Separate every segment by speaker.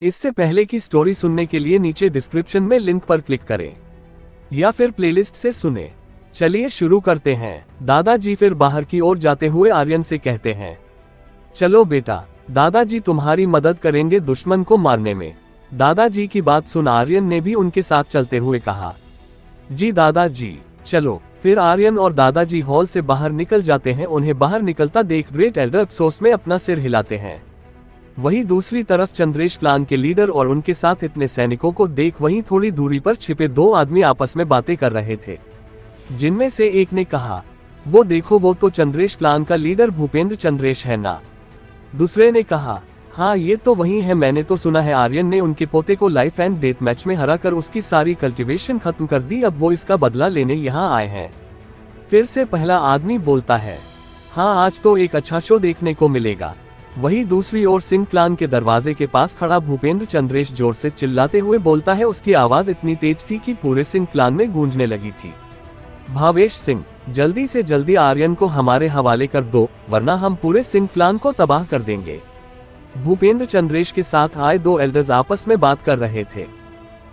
Speaker 1: इससे पहले की स्टोरी सुनने के लिए नीचे डिस्क्रिप्शन में लिंक पर क्लिक करें या फिर प्लेलिस्ट से सुने। चलिए शुरू करते हैं। दादाजी फिर बाहर की ओर जाते हुए आर्यन से कहते हैं, चलो बेटा, दादाजी तुम्हारी मदद करेंगे दुश्मन को मारने में। दादाजी की बात सुन आर्यन ने भी उनके साथ चलते हुए कहा, जी दादाजी चलो। फिर आर्यन और दादाजी हॉल से बाहर निकल जाते हैं। उन्हें बाहर निकलता देख ग्रेट एल्डर अफसोस में अपना सिर हिलाते हैं। वहीं दूसरी तरफ चंद्रेश क्लान के लीडर और उनके साथ इतने सैनिकों को देख वहीं थोड़ी दूरी पर छिपे दो आदमी आपस में बातें कर रहे थे, जिनमें से एक ने कहा, वो देखो, वो तो चंद्रेश क्लान का लीडर भूपेंद्र चंद्रेश है ना। दूसरे ने कहा, हाँ ये तो वही है, मैंने तो सुना है आर्यन ने उनके पोते को लाइफ एंड डेथ मैच में हराकर उसकी सारी कल्टीवेशन खत्म कर दी, अब वो इसका बदला लेने यहाँ आए हैं। फिर से पहला आदमी बोलता है, हाँ आज तो एक अच्छा शो देखने को मिलेगा। वहीं दूसरी ओर सिंह क्लान के दरवाजे के पास खड़ा भूपेंद्र चंद्रेश जोर से चिल्लाते हुए बोलता है। उसकी आवाज इतनी तेज थी कि पूरे सिंह क्लान में गूंजने लगी थी, भावेश सिंह, जल्दी से जल्दी आर्यन को हमारे हवाले कर दो, वरना हम पूरे सिंह क्लान को तबाह कर देंगे। भूपेंद्र चंद्रेश के साथ आए दो एल्डर्स आपस में बात कर रहे थे।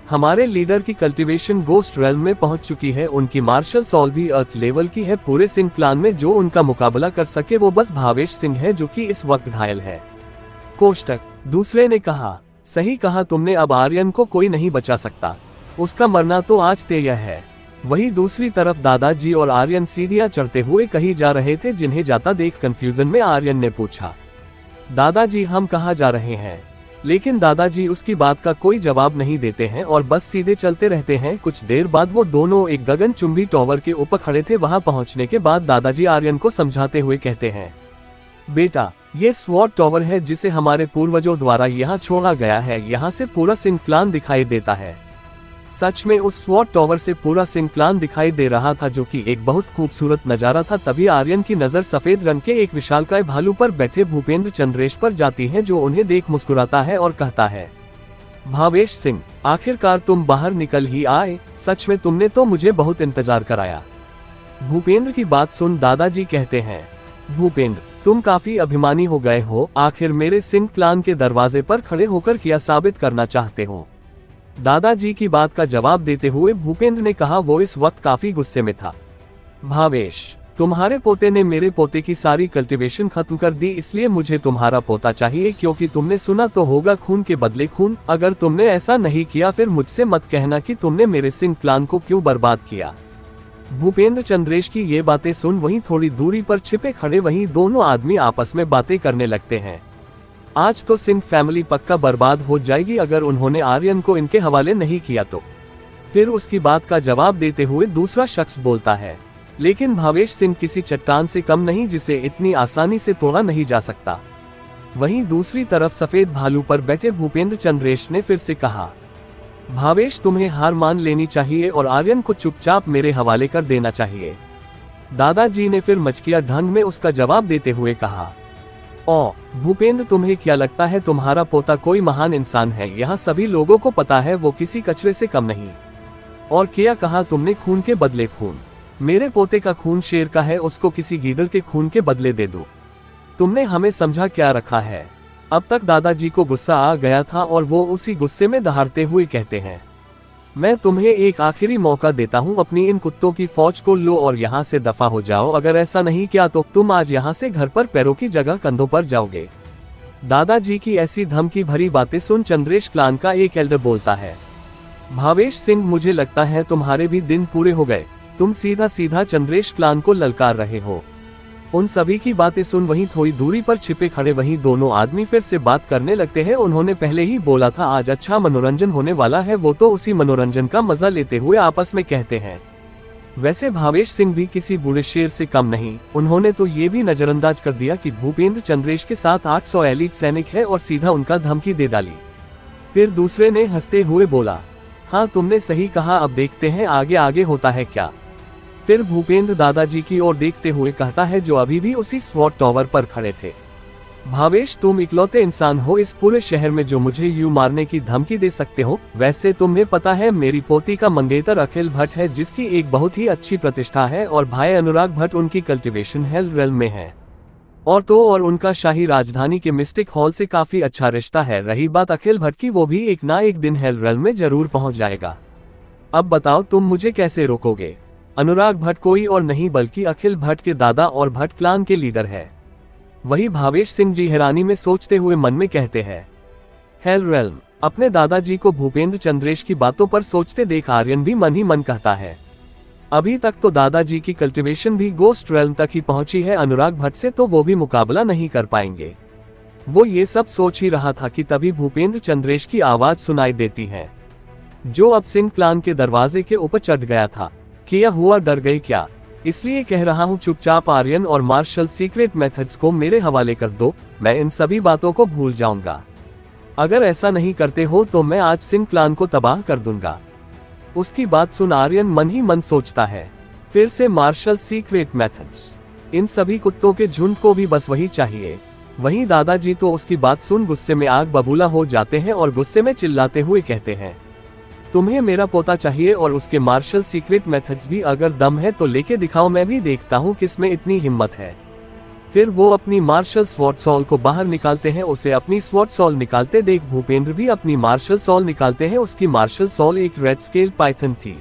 Speaker 1: हमारे लीडर की कल्टीवेशन गोस्ट रेल्म में पहुंच चुकी है, उनकी मार्शल सॉल भी अर्थ लेवल की है। पूरे सिंह क्लान में जो उनका मुकाबला कर सके वो बस भावेश सिंह है, जो कि इस वक्त घायल है। कोष्टक। दूसरे ने कहा, सही कहा तुमने, अब आर्यन को कोई नहीं बचा सकता, उसका मरना तो आज तय है। वहीं दूसरी तरफ दादाजी और आर्यन सीढ़ियां चढ़ते हुए कहीं जा रहे थे, जिन्हें जाता देख कंफ्यूजन में आर्यन ने पूछा, दादाजी हम कहाँ जा रहे हैं? लेकिन दादाजी उसकी बात का कोई जवाब नहीं देते हैं और बस सीधे चलते रहते हैं। कुछ देर बाद वो दोनों एक गगनचुंबी टावर के ऊपर खड़े थे। वहां पहुंचने के बाद दादाजी आर्यन को समझाते हुए कहते हैं, बेटा ये स्वॉर्ड टावर है जिसे हमारे पूर्वजों द्वारा यहाँ छोड़ा गया है। यहाँ से पूरा सिंह क्लान दिखाई देता है। सच में उस स्वॉर्ड टावर से पूरा सिंह क्लान दिखाई दे रहा था, जो कि एक बहुत खूबसूरत नजारा था। तभी आर्यन की नजर सफेद रंग के एक विशालकाय भालू पर बैठे भूपेंद्र चंद्रेश पर जाती है, जो उन्हें देख मुस्कुराता है और कहता है, भावेश सिंह, आखिरकार तुम बाहर निकल ही आए। सच में तुमने तो मुझे बहुत इंतजार कराया। भूपेंद्र की बात सुन दादाजी कहते हैं, भूपेंद्र तुम काफी अभिमानी हो गए हो, आखिर मेरे सिंह क्लान के दरवाजे पर खड़े होकर क्या साबित करना चाहते हो? दादाजी की बात का जवाब देते हुए भूपेंद्र ने कहा, वो इस वक्त काफी गुस्से में था। भावेश, तुम्हारे पोते ने मेरे पोते की सारी कल्टीवेशन खत्म कर दी, इसलिए मुझे तुम्हारा पोता चाहिए, क्योंकि तुमने सुना तो होगा खून के बदले खून। अगर तुमने ऐसा नहीं किया फिर मुझसे मत कहना कि तुमने मेरे सिंह क्लान को क्यों बर्बाद किया। भूपेंद्र चंद्रेश की ये बातें सुन वहीं थोड़ी दूरी पर छिपे खड़े वहीं दोनों आदमी आपस में बातें करने लगते हैं। आज तो सिंह फैमिली पक्का बर्बाद हो जाएगी अगर उन्होंने आर्यन को इनके हवाले नहीं किया तो। फिर उसकी बात का जवाब देते हुए दूसरा शख्स बोलता है, लेकिन भावेश सिंह किसी चट्टान से कम नहीं जिसे इतनी आसानी से तोड़ा नहीं जा सकता। वहीं दूसरी तरफ सफेद भालू पर बैठे भूपेंद्र चंद्रेश ने फिर से कहा, भावेश तुम्हें हार मान लेनी चाहिए और आर्यन को चुपचाप मेरे हवाले कर देना चाहिए। दादाजी ने फिर मचकिया ढंग में उसका जवाब देते हुए कहा, ओ भूपेंद्र, तुम्हें क्या लगता है तुम्हारा पोता कोई महान इंसान है? यहाँ सभी लोगों को पता है वो किसी कचरे से कम नहीं। और क्या कहा तुमने, खून के बदले खून? मेरे पोते का खून शेर का है, उसको किसी गीदड़ के खून के बदले दे दो। तुमने हमें समझा क्या रखा है? अब तक दादाजी को गुस्सा आ गया था और वो उसी गुस्से में दहाड़ते हुए कहते हैं, मैं तुम्हें एक आखिरी मौका देता हूँ, अपनी इन कुत्तों की फौज को लो और यहाँ से दफा हो जाओ। अगर ऐसा नहीं किया तो तुम आज यहाँ से घर पर पैरों की जगह कंधों पर जाओगे। दादाजी की ऐसी धमकी भरी बातें सुन चंद्रेश क्लान का एक एल्डर बोलता है, भावेश सिंह, मुझे लगता है तुम्हारे भी दिन पूरे हो गए। तुम सीधा सीधा चंद्रेश क्लान को ललकार रहे हो। उन सभी की बातें सुन वहीं थोड़ी दूरी पर छिपे खड़े वहीं दोनों आदमी फिर से बात करने लगते हैं। उन्होंने पहले ही बोला था आज अच्छा मनोरंजन होने वाला है, वो तो उसी मनोरंजन का मजा लेते हुए आपस में कहते हैं, वैसे भावेश सिंह भी किसी बूढ़े शेर से कम नहीं। उन्होंने तो ये भी नजरअंदाज कर दिया कि भूपेंद्र चंद्रेश के साथ 800 एलीट सैनिक है और सीधा उनका धमकी दे डाली। फिर दूसरे ने हंसते हुए बोला, हाँ तुमने सही कहा, अब देखते हैं आगे आगे होता है क्या। फिर भूपेंद्र दादाजी की ओर देखते हुए कहता है, जो अभी भी उसी स्वॉर्ड टावर पर खड़े थे, भावेश तुम इकलौते इंसान हो इस पूरे शहर में जो मुझे यूं मारने की धमकी दे सकते हो। वैसे तुम्हें पता है मेरी पोती का मंगेतर अखिल भट्ट है, जिसकी एक बहुत ही अच्छी प्रतिष्ठा है और भाई अनुराग भट्ट उनकी कल्टीवेशन हेल रेल्म में है। और तो और उनका शाही राजधानी के मिस्टिक हॉल से काफी अच्छा रिश्ता है। रही बात अखिल भट्ट की, वो भी एक ना एक दिन हेल रेल्म में जरूर पहुंच जाएगा। अब बताओ तुम मुझे कैसे रोकोगे। अनुराग भट्ट कोई और नहीं बल्कि अखिल भट्ट के दादा और भट्ट क्लान के लीडर है। वही भावेश सिंह जी हैरानी में सोचते हुए मन में कहते हैं, हेल रेल्म। अपने दादाजी को भूपेंद्र चंद्रेश की बातों पर सोचते देख आर्यन भी मन ही मन कहता है, अभी तक तो दादाजी की कल्टीवेशन भी गोस्ट रेल्म तक ही पहुंची है, अनुराग भट्ट से तो वो भी मुकाबला नहीं कर पाएंगे। वो ये सब सोच ही रहा था कि तभी भूपेंद्र चंद्रेश की आवाज सुनाई देती है, जो अब सिंह क्लान के दरवाजे के ऊपर चढ़ गया था। क्या हुआ, डर गए क्या? इसलिए कह रहा हूँ चुपचाप आर्यन और मार्शल सीक्रेट मेथड्स को मेरे हवाले कर दो, मैं इन सभी बातों को भूल जाऊंगा। अगर ऐसा नहीं करते हो तो मैं आज सिंह क्लान को तबाह कर दूंगा। उसकी बात सुन आर्यन मन ही मन सोचता है, फिर से मार्शल सीक्रेट मेथड्स, इन सभी कुत्तों के झुंड को भी बस वही चाहिए। वहीं दादाजी तो उसकी बात सुन गुस्से में आग बबूला हो जाते हैं और गुस्से में चिल्लाते हुए कहते हैं, तुम्हें मेरा पोता चाहिए और उसके मार्शल सीक्रेट मेथड्स भी, अगर दम है तो लेके दिखाओ, मैं भी देखता हूँ किसमें इतनी हिम्मत है। फिर वो अपनी मार्शल स्वॉर्ड सॉल को बाहर निकालते हैं। उसे अपनी स्वॉर्ड सॉल निकालते देख भूपेंद्र भी अपनी मार्शल सॉल निकालते हैं। उसकी मार्शल सॉल एक रेड स्केल पाइथन थी,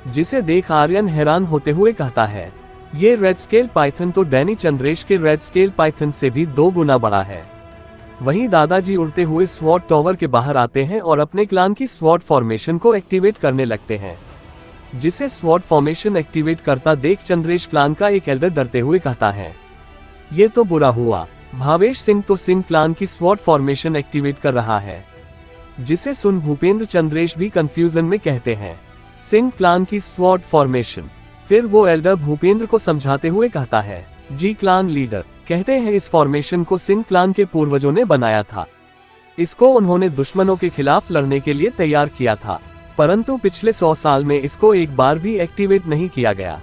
Speaker 1: जिसे देख आर्यन हैरान होते हुए कहता है, ये रेड स्केल पाइथन तो डैनी चंद्रेश के रेड स्केल पाइथन से भी 2 गुना बड़ा है। वहीं दादाजी उड़ते हुए स्वॉर्ड टॉवर के बाहर आते हैं और अपने क्लान की स्वॉर्ड फॉर्मेशन को एक्टिवेट करने लगते हैं। जिसे स्वॉर्ड फॉर्मेशन एक्टिवेट करता देख चंद्रेश क्लान का एक एल्डर डरते हुए कहता है, ये तो बुरा हुआ, भावेश सिंह तो सिंह क्लान की स्वॉर्ड फॉर्मेशन एक्टिवेट कर रहा है। जिसे सुन भूपेंद्र चंद्रेश भी कंफ्यूजन में कहते हैं, सिंह क्लान की स्वॉर्ड फॉर्मेशन। फिर वो एल्डर भूपेंद्र को समझाते हुए कहता है, जी क्लान लीडर, कहते हैं इस फॉर्मेशन को सिंह क्लान के पूर्वजों ने बनाया था। इसको उन्होंने दुश्मनों के खिलाफ लड़ने के लिए तैयार किया था, परंतु पिछले 100 साल में इसको एक बार भी एक्टिवेट नहीं किया गया।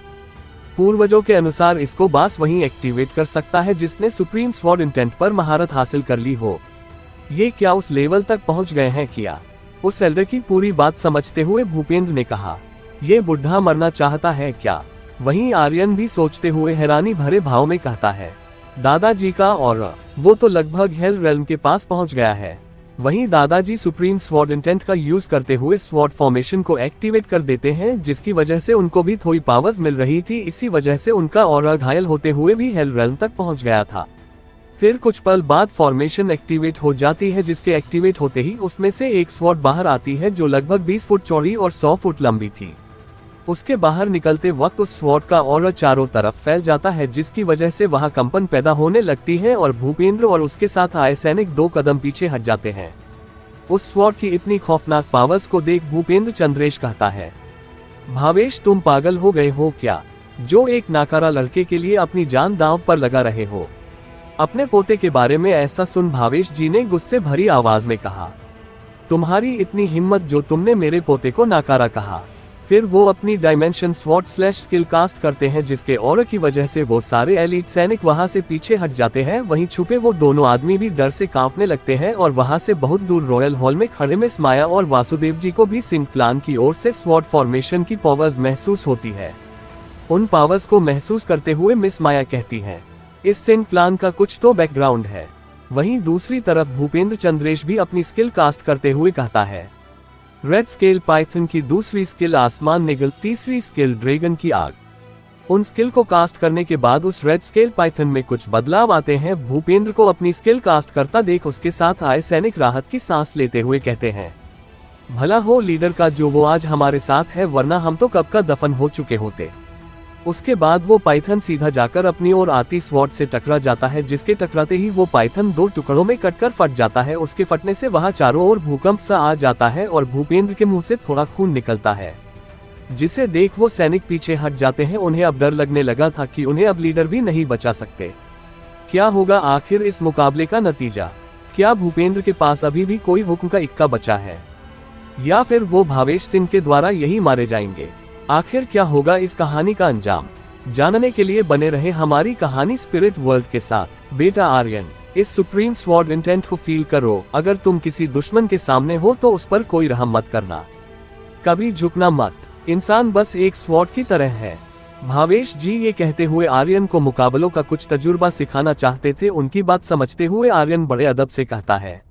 Speaker 1: पूर्वजों के अनुसार इसको बस वही एक्टिवेट कर सकता है जिसने सुप्रीम स्वॉर्ड इंटेंट पर महारत हासिल कर ली हो। ये क्या उस लेवल तक पहुंच गए हैं क्या? उस एल्डर की पूरी बात समझते हुए भूपेंद्र ने कहा, ये बुढ़ा मरना चाहता है क्या? वहीं आर्यन भी सोचते हुए हैरानी भरे भाव में कहता है, दादाजी का और वो तो लगभग हेल रेल्म के पास पहुंच गया है। वहीं दादाजी सुप्रीम स्वॉर्ड इंटेंट का यूज करते हुए स्वॉर्ड फॉर्मेशन को एक्टिवेट कर देते हैं, जिसकी वजह से उनको भी थोड़ी पावर्स मिल रही थी। इसी वजह से उनका ऑरा घायल होते हुए भी हेल रेल्म तक पहुंच गया था। फिर कुछ पल बाद फॉर्मेशन एक्टिवेट हो जाती है, जिसके एक्टिवेट होते ही उसमें से एक स्वॉर्ड बाहर आती है जो लगभग 20 फुट चौड़ी और 100 फुट लंबी थी। उसके बाहर निकलते वक्त उस स्वॉर्ड का ऑरा चारों तरफ फैल जाता है, जिसकी वजह से वहां कंपन पैदा होने लगती है और भूपेंद्र और उसके साथ आए सैनिक 2 कदम पीछे हट जाते हैं। उस स्वॉर्ड की इतनी खौफनाक पावर्स को देख भूपेंद्र चंद्रेश कहता है, भावेश तुम पागल हो गए हो क्या, जो एक नाकारा लड़के के लिए अपनी जान दांव पर लगा रहे हो? अपने पोते के बारे में ऐसा सुन भावेश जी ने गुस्से भरी आवाज में कहा, तुम्हारी इतनी हिम्मत जो तुमने मेरे पोते को नाकारा कहा। फिर वो अपनी dimension sword slash skill cast करते हैं, जिसके ऑरा की वजह से वो सारे एलीट सैनिक वहां से पीछे हट जाते हैं। वहीं छुपे वो दोनों आदमी भी डर से कांपने लगते हैं और वहां से बहुत दूर रॉयल हॉल में खड़े मिस माया और वासुदेव जी को भी सिंह क्लान की ओर से स्वॉर्ड फॉर्मेशन की पावर्स महसूस होती है। उन पावर्स को महसूस करते हुए मिस माया कहती है, इस सिंह क्लान का कुछ तो बैकग्राउंड है। वहीं दूसरी तरफ भूपेंद्र चंद्रेश भी अपनी स्किल कास्ट करते हुए कहता है, रेड स्केल पाइथन की दूसरी स्किल आसमान निगल, तीसरी स्किल ड्रैगन की आग। उन स्किल को कास्ट करने के बाद उस रेड स्केल पाइथन में कुछ बदलाव आते हैं। भूपेंद्र को अपनी स्किल कास्ट करता देख उसके साथ आए सैनिक राहत की सांस लेते हुए कहते हैं, भला हो लीडर का जो वो आज हमारे साथ है, वरना हम तो कब का दफन हो चुके होते। उसके बाद वो पाइथन सीधा जाकर अपनी ओर आती स्वॉर्ड से टकरा जाता है, जिसके टकराते ही वो पाइथन 2 टुकड़ों में कटकर फट जाता है। उसके फटने से वहां चारों ओर भूकंप सा आ जाता है और भूपेंद्र के मुंह से थोड़ा खून निकलता है, जिसे देख वो सैनिक पीछे हट जाते हैं। उन्हें अब डर लगने लगा था कि उन्हें अब लीडर भी नहीं बचा सकते। क्या होगा आखिर इस मुकाबले का नतीजा? क्या भूपेंद्र के पास अभी भी कोई हुक्म का इक्का बचा है, या फिर वो भावेश सिंह के द्वारा यही मारे जाएंगे? आखिर क्या होगा इस कहानी का अंजाम? जानने के लिए बने रहे हमारी कहानी स्पिरिट वर्ल्ड के साथ। बेटा आर्यन, इस सुप्रीम स्वॉर्ड इंटेंट को फील करो। अगर तुम किसी दुश्मन के सामने हो तो उस पर कोई रहम मत करना, कभी झुकना मत। इंसान बस एक स्वॉर्ड की तरह है, भावेश जी ये कहते हुए आर्यन को मुकाबलों का कुछ तजुर्बा सिखाना चाहते थे। उनकी बात समझते हुए आर्यन बड़े अदब से कहता है,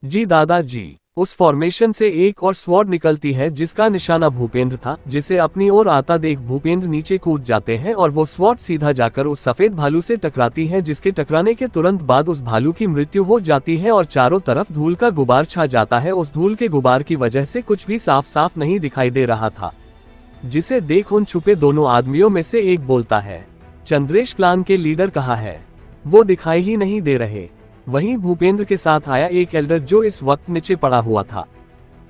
Speaker 1: जी दादाजी। उस फॉर्मेशन से एक और स्वॉर्ड निकलती है जिसका निशाना भूपेंद्र था, जिसे अपनी ओर आता देख भूपेंद्र नीचे कूद जाते हैं और वो स्वॉर्ड सीधा जाकर उस सफेद भालू से टकराती है, जिसके टकराने के तुरंत बाद उस भालू की मृत्यु हो जाती है और चारों तरफ धूल का गुबार छा जाता है। उस धूल के गुबार की वजह से कुछ भी साफ साफ नहीं दिखाई दे रहा था, जिसे देख उन छुपे दोनों आदमियों में से एक बोलता है, चंद्रेश क्लान के लीडर कहाँ है? वो दिखाई ही नहीं दे रहे। वहीं भूपेंद्र के साथ आया एक एल्डर जो इस वक्त नीचे पड़ा हुआ था,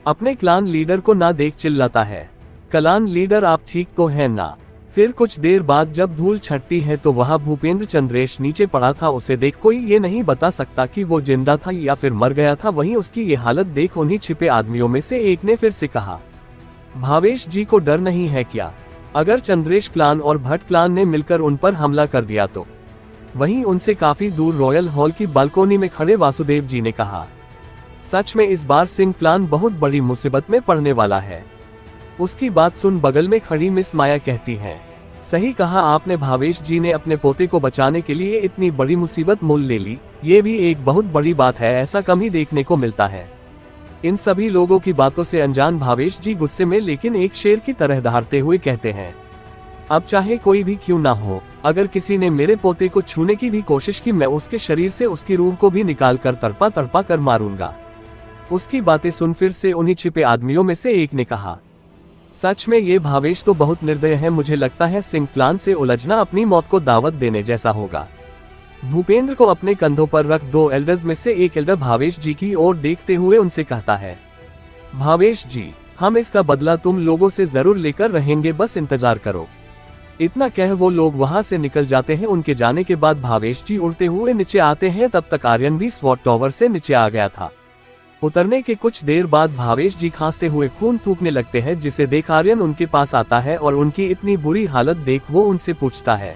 Speaker 1: अपने क्लान लीडर को ना देख चिल्लाता है, क्लान लीडर आप ठीक तो हैं ना? फिर कुछ देर बाद जब धूल छटती है तो वहां भूपेंद्र चंद्रेश नीचे पड़ा था। उसे देख कोई ये नहीं बता सकता कि वो जिंदा था या फिर मर गया था। वहीं उसकी ये हालत देख उन्हीं छिपे आदमियों में से एक ने फिर से कहा, भावेश जी को डर नहीं है क्या? अगर चंद्रेश क्लान और भट्ट क्लान ने मिलकर उन पर हमला कर दिया तो? वहीं उनसे काफी दूर रॉयल हॉल की बालकोनी में खड़े वासुदेव जी ने कहा, सच में इस बार सिंह क्लान बहुत बड़ी मुसीबत में पड़ने वाला है। उसकी बात सुन बगल में खड़ी मिस माया कहती हैं, सही कहा आपने भावेश जी ने अपने पोते को बचाने के लिए इतनी बड़ी मुसीबत मोल ले ली। ये भी एक बहुत बड़ी बात है, ऐसा कम ही देखने को मिलता है। इन सभी लोगों की बातों से अनजान भावेश जी गुस्से में लेकिन एक शेर की तरह दहाड़ते हुए कहते हैं, अब चाहे कोई भी क्यों ना हो, अगर किसी ने मेरे पोते को छूने की भी कोशिश की मैं उसके शरीर से उसकी रूह को भी निकाल कर तड़पा तड़पा कर मारूंगा। उसकी बातें सुन फिर से उन्हीं छिपे आदमियों में से एक ने कहा, सच में ये भावेश तो बहुत निर्दय है। मुझे लगता है सिंह क्लान से उलझना अपनी मौत को दावत देने जैसा होगा। भूपेंद्र को अपने कंधों पर रख दो एल्डर्स में से एक एल्डर भावेश जी की ओर देखते हुए उनसे कहता है, भावेश जी हम इसका बदला तुम लोगों से जरूर लेकर रहेंगे, बस इंतजार करो। इतना कह वो लोग वहां से निकल जाते हैं। उनके जाने के बाद भावेश जी उड़ते हुए नीचे आते हैं। तब तक आर्यन भी स्वॉर्ड टॉवर से नीचे आ गया था। उतरने के कुछ देर बाद भावेश जी खांसते हुए खून थूकने लगते हैं, जिसे देख आर्यन उनके पास आता है और उनकी इतनी बुरी हालत देख वो उनसे पूछता है,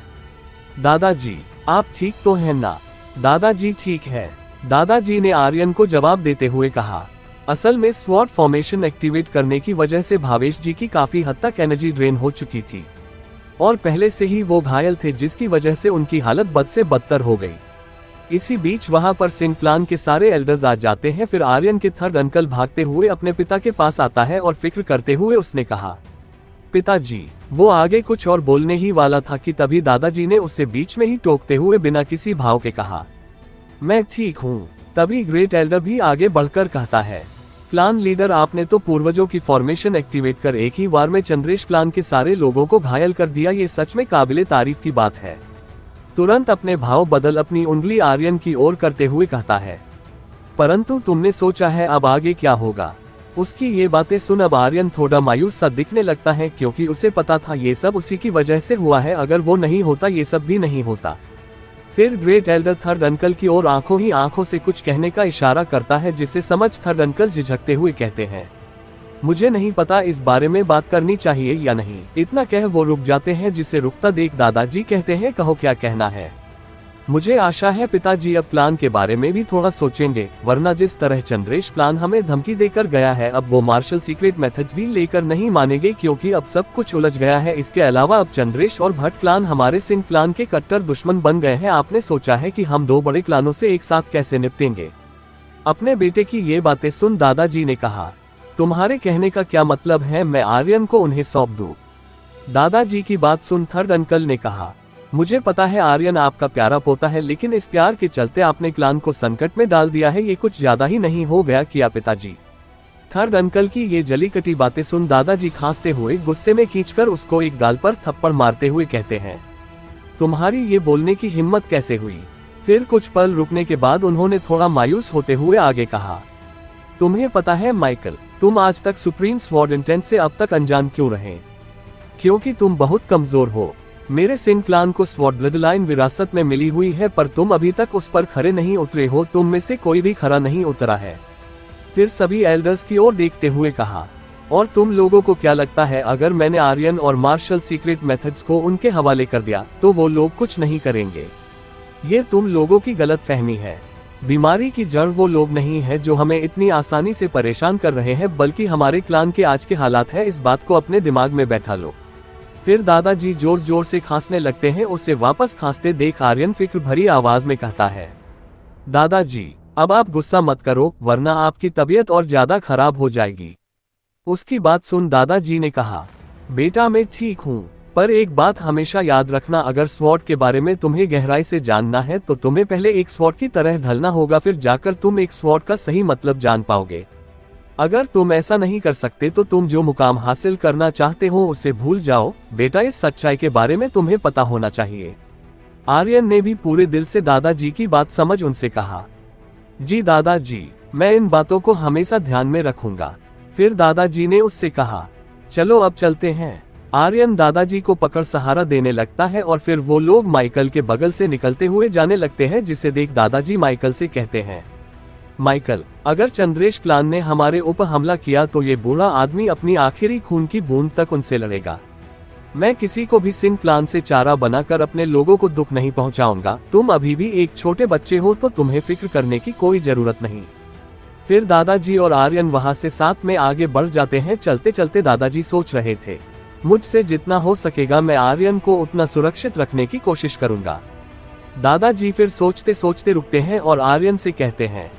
Speaker 1: दादाजी आप ठीक तो हैं ना? दादाजी ठीक है, दादाजी ने आर्यन को जवाब देते हुए कहा। असल में स्वॉर्ड फॉर्मेशन एक्टिवेट करने की वजह से भावेश जी की काफी हद तक एनर्जी ड्रेन हो चुकी थी और पहले से ही वो घायल थे, जिसकी वजह से उनकी हालत बद से बदतर हो गई। इसी बीच वहां पर सिंह क्लान के सारे एल्डर्स आ जाते हैं। फिर आर्यन के थर्ड अंकल भागते हुए अपने पिता के पास आता है और फिक्र करते हुए उसने कहा, पिताजी। वो आगे कुछ और बोलने ही वाला था कि तभी दादाजी ने उसे बीच में ही टोकते हुए बिना किसी भाव के कहा, मैं ठीक हूँ। तभी ग्रेट एल्डर भी आगे बढ़कर कहता है, क्लान लीडर आपने तो पूर्वजों की फॉर्मेशन एक्टिवेट कर एक ही वार में चंद्रेश क्लान के सारे लोगों को घायल कर दिया। ये सच में काबिले तारीफ की बात है। तुरंत अपने भाव बदल अपनी उंगली आर्यन की ओर करते हुए कहता है, परंतु तुमने सोचा है अब आगे क्या होगा? उसकी ये बातें सुन अब आर्यन थोड़ा मायूस सा दिखने लगता है, क्योंकि उसे पता था ये सब उसी की वजह से हुआ है। अगर वो नहीं होता ये सब भी नहीं होता। फिर ग्रेट एल्डर थर्ड अंकल की ओर आंखों ही आंखों से कुछ कहने का इशारा करता है, जिसे समझ थर्ड अंकल झिझकते हुए कहते हैं, मुझे नहीं पता इस बारे में बात करनी चाहिए या नहीं। इतना कह वो रुक जाते हैं, जिसे रुकता देख दादाजी कहते हैं, कहो क्या कहना है? मुझे आशा है पिताजी अब प्लान के बारे में भी थोड़ा सोचेंगे, वरना जिस तरह चंद्रेश प्लान हमें धमकी देकर गया है अब वो मार्शल सीक्रेट मेथड्स भी लेकर नहीं मानेंगे, क्योंकि अब सब कुछ उलझ गया है। इसके अलावा अब चंद्रेश और भट्ट क्लान हमारे सिंह क्लान के कट्टर दुश्मन बन गए हैं। आपने सोचा है कि हम दो बड़े क्लानों से एक साथ कैसे निपटेंगे? अपने बेटे की ये बातें सुन दादाजी ने कहा, तुम्हारे कहने का क्या मतलब है? मैं आर्यन को उन्हें सौंप दूं? दादाजी की बात सुन थर्ड अंकल ने कहा, मुझे पता है आर्यन आपका प्यारा पोता है, लेकिन इस प्यार के चलते आपने क्लान को संकट में डाल दिया है। ये कुछ ज्यादा ही नहीं हो गया क्या पिताजी? थर्ड अंकल की ये जली कटी बातें सुन दादाजी खांसते हुए गुस्से में खींचकर उसको एक गाल पर थप्पड़ मारते हुए कहते हैं, तुम्हारी ये बोलने की हिम्मत कैसे हुई? फिर कुछ पल रुकने के बाद उन्होंने थोड़ा मायूस होते हुए आगे कहा, तुम्हें पता है माइकल, तुम आज तक सुप्रीम स्वॉर्ड इंटेंट से अब तक अनजान क्यों रहे? क्योंकि तुम बहुत कमजोर हो। मेरे सिंह क्लान को स्वॉर्ड ब्लडलाइन विरासत में मिली हुई है, पर तुम अभी तक उस पर खरे नहीं उतरे हो। तुम में से कोई भी खरा नहीं उतरा है। फिर सभी एल्डर्स की ओर देखते हुए कहा, और तुम लोगों को क्या लगता है अगर मैंने आर्यन और मार्शल सीक्रेट मेथड्स को उनके हवाले कर दिया तो वो लोग कुछ नहीं करेंगे? ये तुम लोगों की गलत फहमी है। बीमारी की जड़ वो लोग नहीं है जो हमें इतनी आसानी से परेशान कर रहे हैं, बल्कि हमारे क्लान के आज के हालात है। इस बात को अपने दिमाग में बैठा लो। फिर दादाजी जोर जोर से खांसने लगते हैं। उसे वापस खांसते देख आर्यन फिक्र भरी आवाज में कहता है, दादाजी अब आप गुस्सा मत करो, वरना आपकी तबीयत और ज्यादा खराब हो जाएगी। उसकी बात सुन दादाजी ने कहा, बेटा मैं ठीक हूँ, पर एक बात हमेशा याद रखना, अगर स्वॉर्ड के बारे में तुम्हें गहराई से जानना है तो तुम्हें पहले एक स्वॉर्ड की तरह ढलना होगा, फिर जाकर तुम एक स्वॉर्ड का सही मतलब जान पाओगे। अगर तुम ऐसा नहीं कर सकते तो तुम जो मुकाम हासिल करना चाहते हो उसे भूल जाओ। बेटा इस सच्चाई के बारे में तुम्हें पता होना चाहिए। आर्यन ने भी पूरे दिल से दादाजी की बात समझ उनसे कहा, जी दादाजी, मैं इन बातों को हमेशा ध्यान में रखूंगा। फिर दादाजी ने उससे कहा, चलो अब चलते हैं। आर्यन दादाजी को पकड़ सहारा देने लगता है और फिर वो लोग माइकल के बगल से निकलते हुए जाने लगते हैं, जिसे देख दादाजी माइकल से कहते हैं, माइकल अगर चंद्रेश क्लान ने हमारे ऊपर हमला किया तो ये बूढ़ा आदमी अपनी आखिरी खून की बूंद तक उनसे लड़ेगा। मैं किसी को भी सिंह क्लान से चारा बनाकर अपने लोगों को दुख नहीं पहुंचाऊंगा। तुम अभी भी एक छोटे बच्चे हो तो तुम्हें फिक्र करने की कोई जरूरत नहीं। फिर दादाजी और आर्यन वहां से साथ में आगे बढ़ जाते हैं। चलते चलते दादाजी सोच रहे थे, मुझसे जितना हो सकेगा मैं आर्यन को उतना सुरक्षित रखने की कोशिश करूंगा। दादाजी फिर सोचते सोचते रुकते हैं और आर्यन से कहते हैं,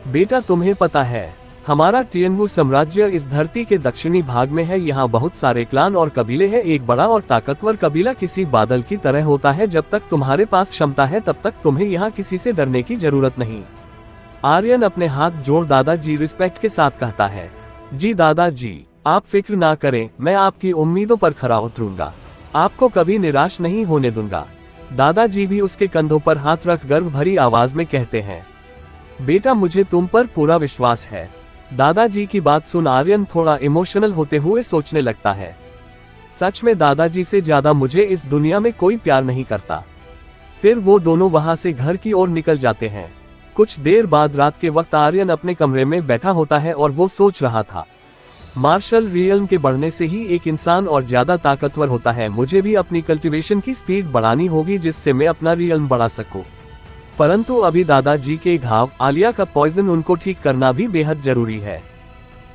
Speaker 1: बेटा तुम्हें पता है हमारा टियनवू साम्राज्य इस धरती के दक्षिणी भाग में है। यहाँ बहुत सारे क्लान और कबीले हैं। एक बड़ा और ताकतवर कबीला किसी बादल की तरह होता है। जब तक तुम्हारे पास क्षमता है तब तक तुम्हें यहाँ किसी से डरने की जरूरत नहीं। आर्यन अपने हाथ जोड़ दादाजी रिस्पेक्ट के साथ कहता है, जी दादाजी आप फिक्र ना करें, मैं आपकी उम्मीदों पर खरा उतरूंगा, आपको कभी निराश नहीं होने दूंगा। दादाजी भी उसके कंधों पर हाथ रख गर्व भरी आवाज में कहते हैं, बेटा मुझे तुम पर पूरा विश्वास है। दादाजी की बात सुन आर्यन थोड़ा इमोशनल होते हुए सोचने लगता है, सच में दादाजी से ज्यादा मुझे इस दुनिया में कोई प्यार नहीं करता। फिर वो दोनों वहां से घर की ओर निकल जाते हैं। कुछ देर बाद रात के वक्त आर्यन अपने कमरे में बैठा होता है और वो सोच रहा था, मार्शल रियल्म के बढ़ने से ही एक इंसान और ज्यादा ताकतवर होता है। मुझे भी अपनी कल्टीवेशन की स्पीड बढ़ानी होगी जिससे मैं अपना रियल्म बढ़ा सकूं। परंतु अभी दादाजी के घाव, आलिया का पॉइजन, उनको ठीक करना भी बेहद जरूरी है।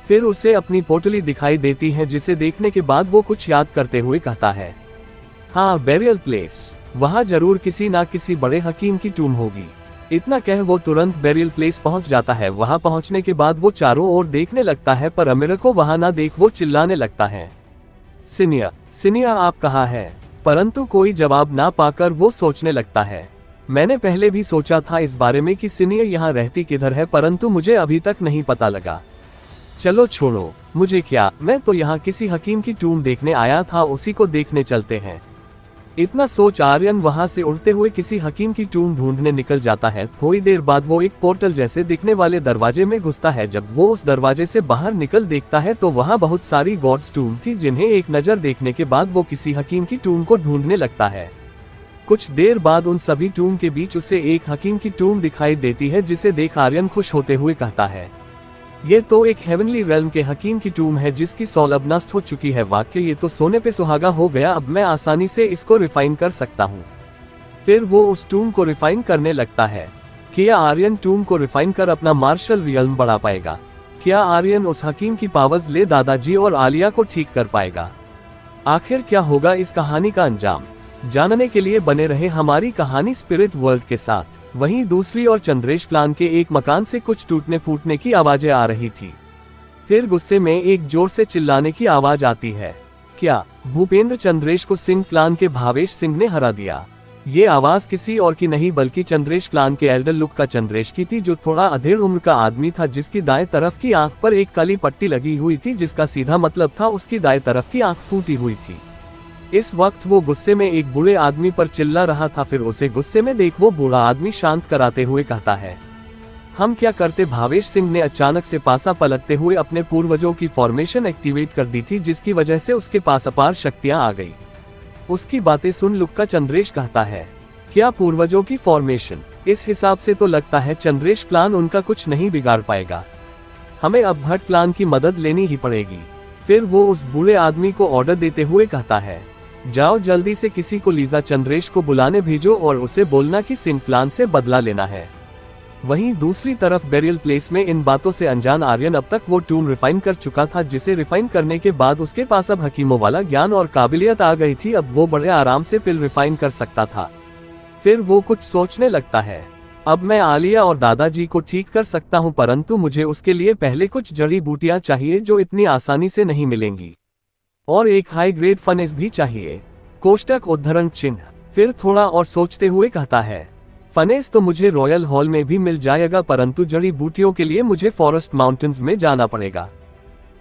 Speaker 1: फिर उसे अपनी पोटली दिखाई देती है जिसे देखने के बाद वो कुछ याद करते हुए कहता है, हाँ बेरियल प्लेस, वहाँ जरूर किसी ना किसी बड़े हकीम की टूम होगी। इतना कह वो तुरंत बेरियल प्लेस पहुंच जाता है। वहां पहुंचने के बाद वो चारों ओर देखने लगता है पर अमीर को वहां ना देख वो चिल्लाने लगता है, सिनिया सिनिया आप कहाँ है? परंतु कोई जवाब ना पाकर वो सोचने लगता है, मैंने पहले भी सोचा था इस बारे में कि सिनिया यहाँ रहती किधर है, परंतु मुझे अभी तक नहीं पता लगा। चलो छोड़ो, मुझे क्या, मैं तो यहाँ किसी हकीम की टूम देखने आया था, उसी को देखने चलते हैं। इतना सोच आर्यन वहां से उड़ते हुए किसी हकीम की टूम ढूंढने निकल जाता है। थोड़ी देर बाद वो एक पोर्टल जैसे दिखने वाले दरवाजे में घुसता है। जब वो उस दरवाजे से बाहर निकल देखता है तो वहां बहुत सारी गॉड्स टूम थी, जिन्हें एक नजर देखने के बाद वो किसी हकीम की टूम को ढूंढने लगता है। कुछ देर बाद उन सभी टूम के बीच उसे एक हकीम की टूम दिखाई देती है, जिसे देख आर्यन खुश होते हुए कहता है, ये तो एक हेवनली रेल्म के हकीम की टूम है जिसकी सॉल अब नष्ट हो चुकी है। वाकई ये तो सोने पे सुहागा हो गया, अब मैं आसानी से इसको रिफाइन कर सकता हूँ। फिर वो उस टूम को रिफाइन करने लगता है। क्या आर्यन टूम को रिफाइन कर अपना मार्शल रियल्म बढ़ा पाएगा? क्या आर्यन उस हकीम की पावर्स ले दादाजी और आलिया को ठीक कर पाएगा? आखिर क्या होगा इस कहानी का अंजाम? जानने के लिए बने रहे हमारी कहानी स्पिरिट वर्ल्ड के साथ। वहीं दूसरी ओर चंद्रेश क्लान के एक मकान से कुछ टूटने फूटने की आवाजें आ रही थी। फिर गुस्से में एक जोर से चिल्लाने की आवाज आती है, क्या भूपेंद्र चंद्रेश को सिंह क्लान के भावेश सिंह ने हरा दिया? ये आवाज किसी और की नहीं बल्कि चंद्रेश क्लान के एल्डर लुक का चंद्रेश की थी, जो थोड़ा अधेड़ उम्र का आदमी था, जिसकी दाएं तरफ की आंख पर एक काली पट्टी लगी हुई थी, जिसका सीधा मतलब था उसकी दाएं तरफ की आंख फूटी हुई थी। इस वक्त वो गुस्से में एक बूढ़े आदमी पर चिल्ला रहा था। फिर उसे गुस्से में देख वो बूढ़ा आदमी शांत कराते हुए कहता है, हम क्या करते? भावेश सिंह ने अचानक से पासा पलटते हुए अपने पूर्वजों की फॉर्मेशन एक्टिवेट कर दी थी, जिसकी वजह से उसके पास अपार शक्तियां आ गई। उसकी बातें सुन लुक का चंद्रेश कहता है, क्या पूर्वजों की फॉर्मेशन? इस हिसाब से तो लगता है चंद्रेश क्लान उनका कुछ नहीं बिगाड़ पाएगा। हमें अब भट्ट क्लान की मदद लेनी ही पड़ेगी। फिर वो उस बूढ़े आदमी को ऑर्डर देते हुए कहता है, जाओ जल्दी से किसी को लीजा चंद्रेश को बुलाने भेजो और उसे बोलना कि सिंह क्लान से बदला लेना है। वहीं दूसरी तरफ बेरियल प्लेस में इन बातों से अनजान आर्यन अब तक वो ट्यून रिफाइन कर चुका था, जिसे रिफाइन करने के बाद उसके पास अब हकीमों वाला ज्ञान और काबिलियत आ गई थी। अब वो बड़े आराम से पिल रिफाइन कर सकता था। फिर वो कुछ सोचने लगता है, अब मैं आलिया और दादाजी को ठीक कर सकता हूँ, परंतु मुझे उसके लिए पहले कुछ जड़ी बूटियां चाहिए जो इतनी आसानी से नहीं मिलेंगी, और एक हाई ग्रेड फनेस भी चाहिए। कोष्टक उद्धरण चिन्ह। फिर थोड़ा और सोचते हुए कहता है, फनेस तो मुझे रॉयल हॉल में भी मिल जाएगा, परंतु जड़ी बूटियों के लिए मुझे फॉरेस्ट माउंटेन्स में जाना पड़ेगा।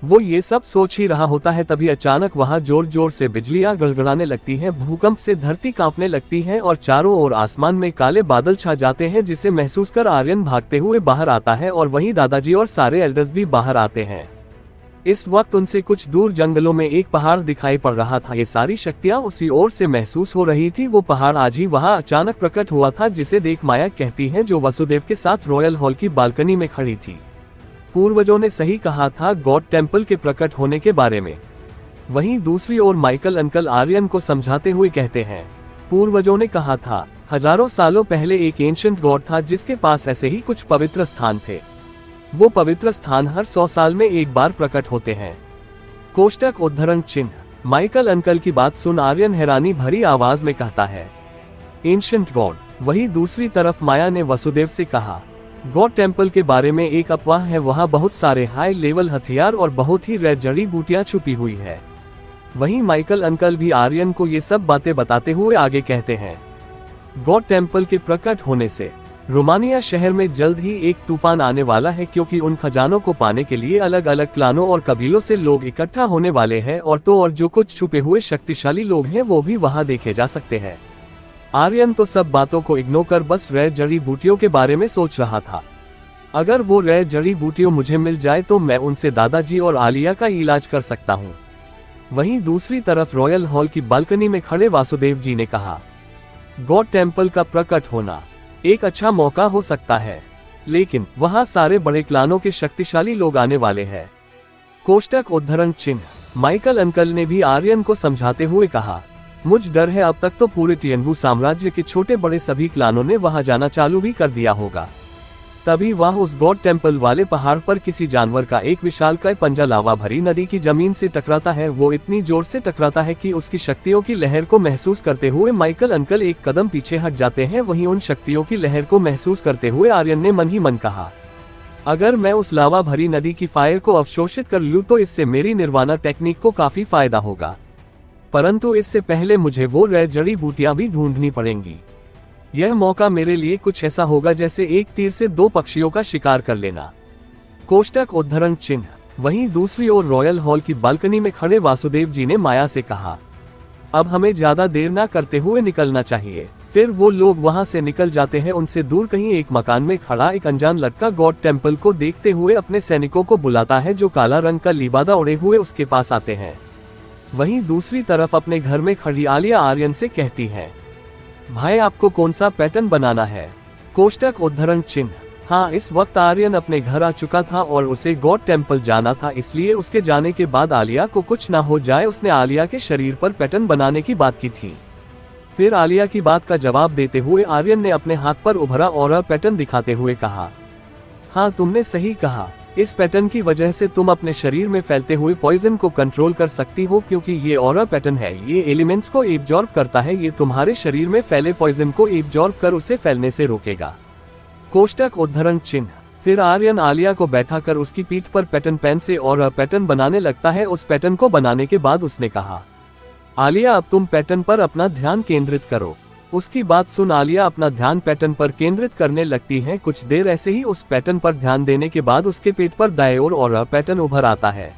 Speaker 1: वो ये सब सोच ही रहा होता है, तभी अचानक वहां जोर जोर से बिजलियां गड़गड़ाने लगती हैं, भूकंप से धरती कांपने लगती है और चारों ओर आसमान में काले बादल छा जाते हैं, जिसे महसूस कर आर्यन भागते हुए बाहर आता है और वहीं दादाजी और सारे एल्डर्स भी बाहर आते हैं। इस वक्त उनसे कुछ दूर जंगलों में एक पहाड़ दिखाई पड़ रहा था। ये सारी शक्तियां उसी ओर से महसूस हो रही थी। वो पहाड़ आज ही वहां अचानक प्रकट हुआ था, जिसे देख माया कहती है, जो वसुदेव के साथ रॉयल हॉल की बालकनी में खड़ी थी, पूर्वजों ने सही कहा था गॉड टेम्पल के प्रकट होने के बारे में। वहीं दूसरी ओर माइकल अंकल आर्यन को समझाते हुए कहते हैं, पूर्वजों ने कहा था हजारों सालों पहले एक एंशिएंट गॉड था जिसके पास ऐसे ही कुछ पवित्र स्थान थे। वो पवित्र स्थान हर 100 साल में एक बार प्रकट होते हैं। कोष्टक उद्धरण चिन्ह। माइकल अंकल की बात सुन आर्यन हैरानी भरी आवाज में कहता है, एंशिएंट गॉड। वहीं दूसरी तरफ माया ने वसुदेव से कहा, गॉड टेम्पल के बारे में एक अफवाह है, वहाँ बहुत सारे हाई लेवल हथियार और बहुत ही रेयर जड़ी बूटियां छुपी हुई है। वहीं माइकल अंकल भी आर्यन को ये सब बातें बताते हुए आगे कहते हैं, गॉड टेम्पल के प्रकट होने से रोमानिया शहर में जल्द ही एक तूफान आने वाला है, क्योंकि उन खजानों को पाने के लिए अलग अलग क्लानों और कबीलों से लोग इकट्ठा होने वाले हैं, और जो कुछ छुपे हुए शक्तिशाली लोग हैं वो भी वहां देखे जा सकते हैं। आर्यन तो सब बातों को इग्नोर कर बस रेयर जड़ी बूटियों के बारे में सोच रहा था। अगर वो रेयर जड़ी बूटियों मुझे मिल जाए तो मैं उनसे दादाजी और आलिया का इलाज कर सकता हूँ। वहीं दूसरी तरफ रॉयल हॉल की बालकनी में खड़े वासुदेव जी ने कहा, गॉड टेम्पल का प्रकट होना एक अच्छा मौका हो सकता है, लेकिन वहां सारे बड़े क्लानों के शक्तिशाली लोग आने वाले हैं। कोष्टक उद्धरण चिन्ह। माइकल अंकल ने भी आर्यन को समझाते हुए कहा, मुझ डर है अब तक तो पूरे टियनवू साम्राज्य के छोटे बड़े सभी क्लानों ने वहां जाना चालू भी कर दिया होगा। तभी वहां उस गॉड टेम्पल वाले पहाड़ पर किसी जानवर का एक विशालकाय पंजा लावा भरी नदी की जमीन से टकराता है। वो इतनी जोर से टकराता है कि उसकी शक्तियों की लहर को महसूस करते हुए माइकल अंकल एक कदम पीछे हट जाते हैं। वहीं उन शक्तियों की लहर को महसूस करते हुए आर्यन ने मन ही मन कहा, अगर मैं उस लावा भरी नदी की फायर को अवशोषित कर लूं तो इससे मेरी निर्वाणा टेक्निक को काफी फायदा होगा, परंतु इससे पहले मुझे वो रेयर जड़ी बूटियां भी ढूंढनी पड़ेंगी। यह मौका मेरे लिए कुछ ऐसा होगा जैसे एक तीर से 2 पक्षियों का शिकार कर लेना। कोष्टक उद्धरण चिन्ह। वहीं दूसरी ओर रॉयल हॉल की बालकनी में खड़े वासुदेव जी ने माया से कहा, अब हमें ज्यादा देर ना करते हुए निकलना चाहिए। फिर वो लोग वहां से निकल जाते हैं। उनसे दूर कहीं एक मकान में खड़ा एक अनजान लड़का गॉड टेम्पल को देखते हुए अपने सैनिकों को बुलाता है, जो काला रंग का लिबादा ओढ़े हुए उसके पास आते हैं। वहीं दूसरी तरफ अपने घर में खड़ी आलिया आर्यन से कहती है, भाई आपको कौन सा पैटर्न बनाना है? कोष्टक उद्धरण चिन्ह। हाँ, इस वक्त आर्यन अपने घर आ चुका था और उसे गॉड टेम्पल जाना था, इसलिए उसके जाने के बाद आलिया को कुछ ना हो जाए उसने आलिया के शरीर पर पैटर्न बनाने की बात की थी। फिर आलिया की बात का जवाब देते हुए आर्यन ने अपने हाथ पर उभरा ऑरा पैटर्न दिखाते हुए कहा, हाँ तुमने सही कहा, इस पैटर्न की वजह से तुम अपने शरीर में फैलते हुए पॉइजन को कंट्रोल कर सकती हो, क्योंकि ये ऑरा पैटर्न है, ये एलिमेंट्स को एब्जॉर्ब करता है, ये तुम्हारे शरीर में फैले पॉइजन को एब्जॉर्ब कर उसे फैलने से रोकेगा। कोष्टक उद्धरण चिन्ह। फिर आर्यन आलिया को बैठा कर उसकी पीठ पर पैटर्न पेन से ऑरा पैटर्न बनाने लगता है। उस पैटर्न को बनाने के बाद उसने कहा, आलिया अब तुम पैटर्न पर अपना ध्यान केंद्रित करो। उसकी बात सुन आलिया अपना ध्यान पैटर्न पर केंद्रित करने लगती है। कुछ देर ऐसे ही उस पैटर्न पर ध्यान देने के बाद उसके पेट पर दाएं ओर ऑरा पैटर्न उभर आता है,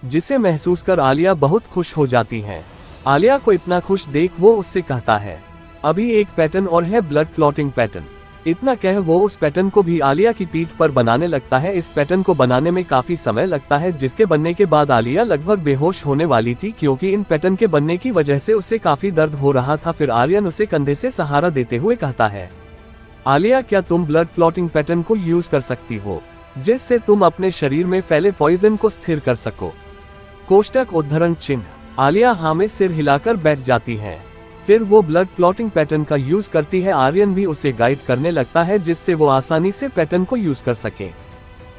Speaker 1: जिसे महसूस कर आलिया बहुत खुश हो जाती है। आलिया को इतना खुश देख वो उससे कहता है, अभी एक पैटर्न और है, ब्लड क्लॉटिंग पैटर्न। इतना कह वो उस पैटर्न को भी आलिया की पीठ पर बनाने लगता है। इस पैटर्न को बनाने में काफी समय लगता है, जिसके बनने के बाद आलिया लगभग बेहोश होने वाली थी, क्योंकि इन पैटर्न के बनने की वजह से उसे काफी दर्द हो रहा था। फिर आर्यन उसे कंधे से सहारा देते हुए कहता है, आलिया क्या तुम ब्लड क्लॉटिंग पैटर्न को यूज कर सकती हो, जिससे तुम अपने शरीर में फैले पॉइजन को स्थिर कर सको? कोष्टक उद्धरण चिन्ह। आलिया हाँ में सिर हिलाकर बैठ जाती है। फिर वो ब्लड क्लॉटिंग पैटर्न का यूज करती है। आर्यन भी उसे गाइड करने लगता है जिससे वो आसानी से पैटर्न को यूज कर सके।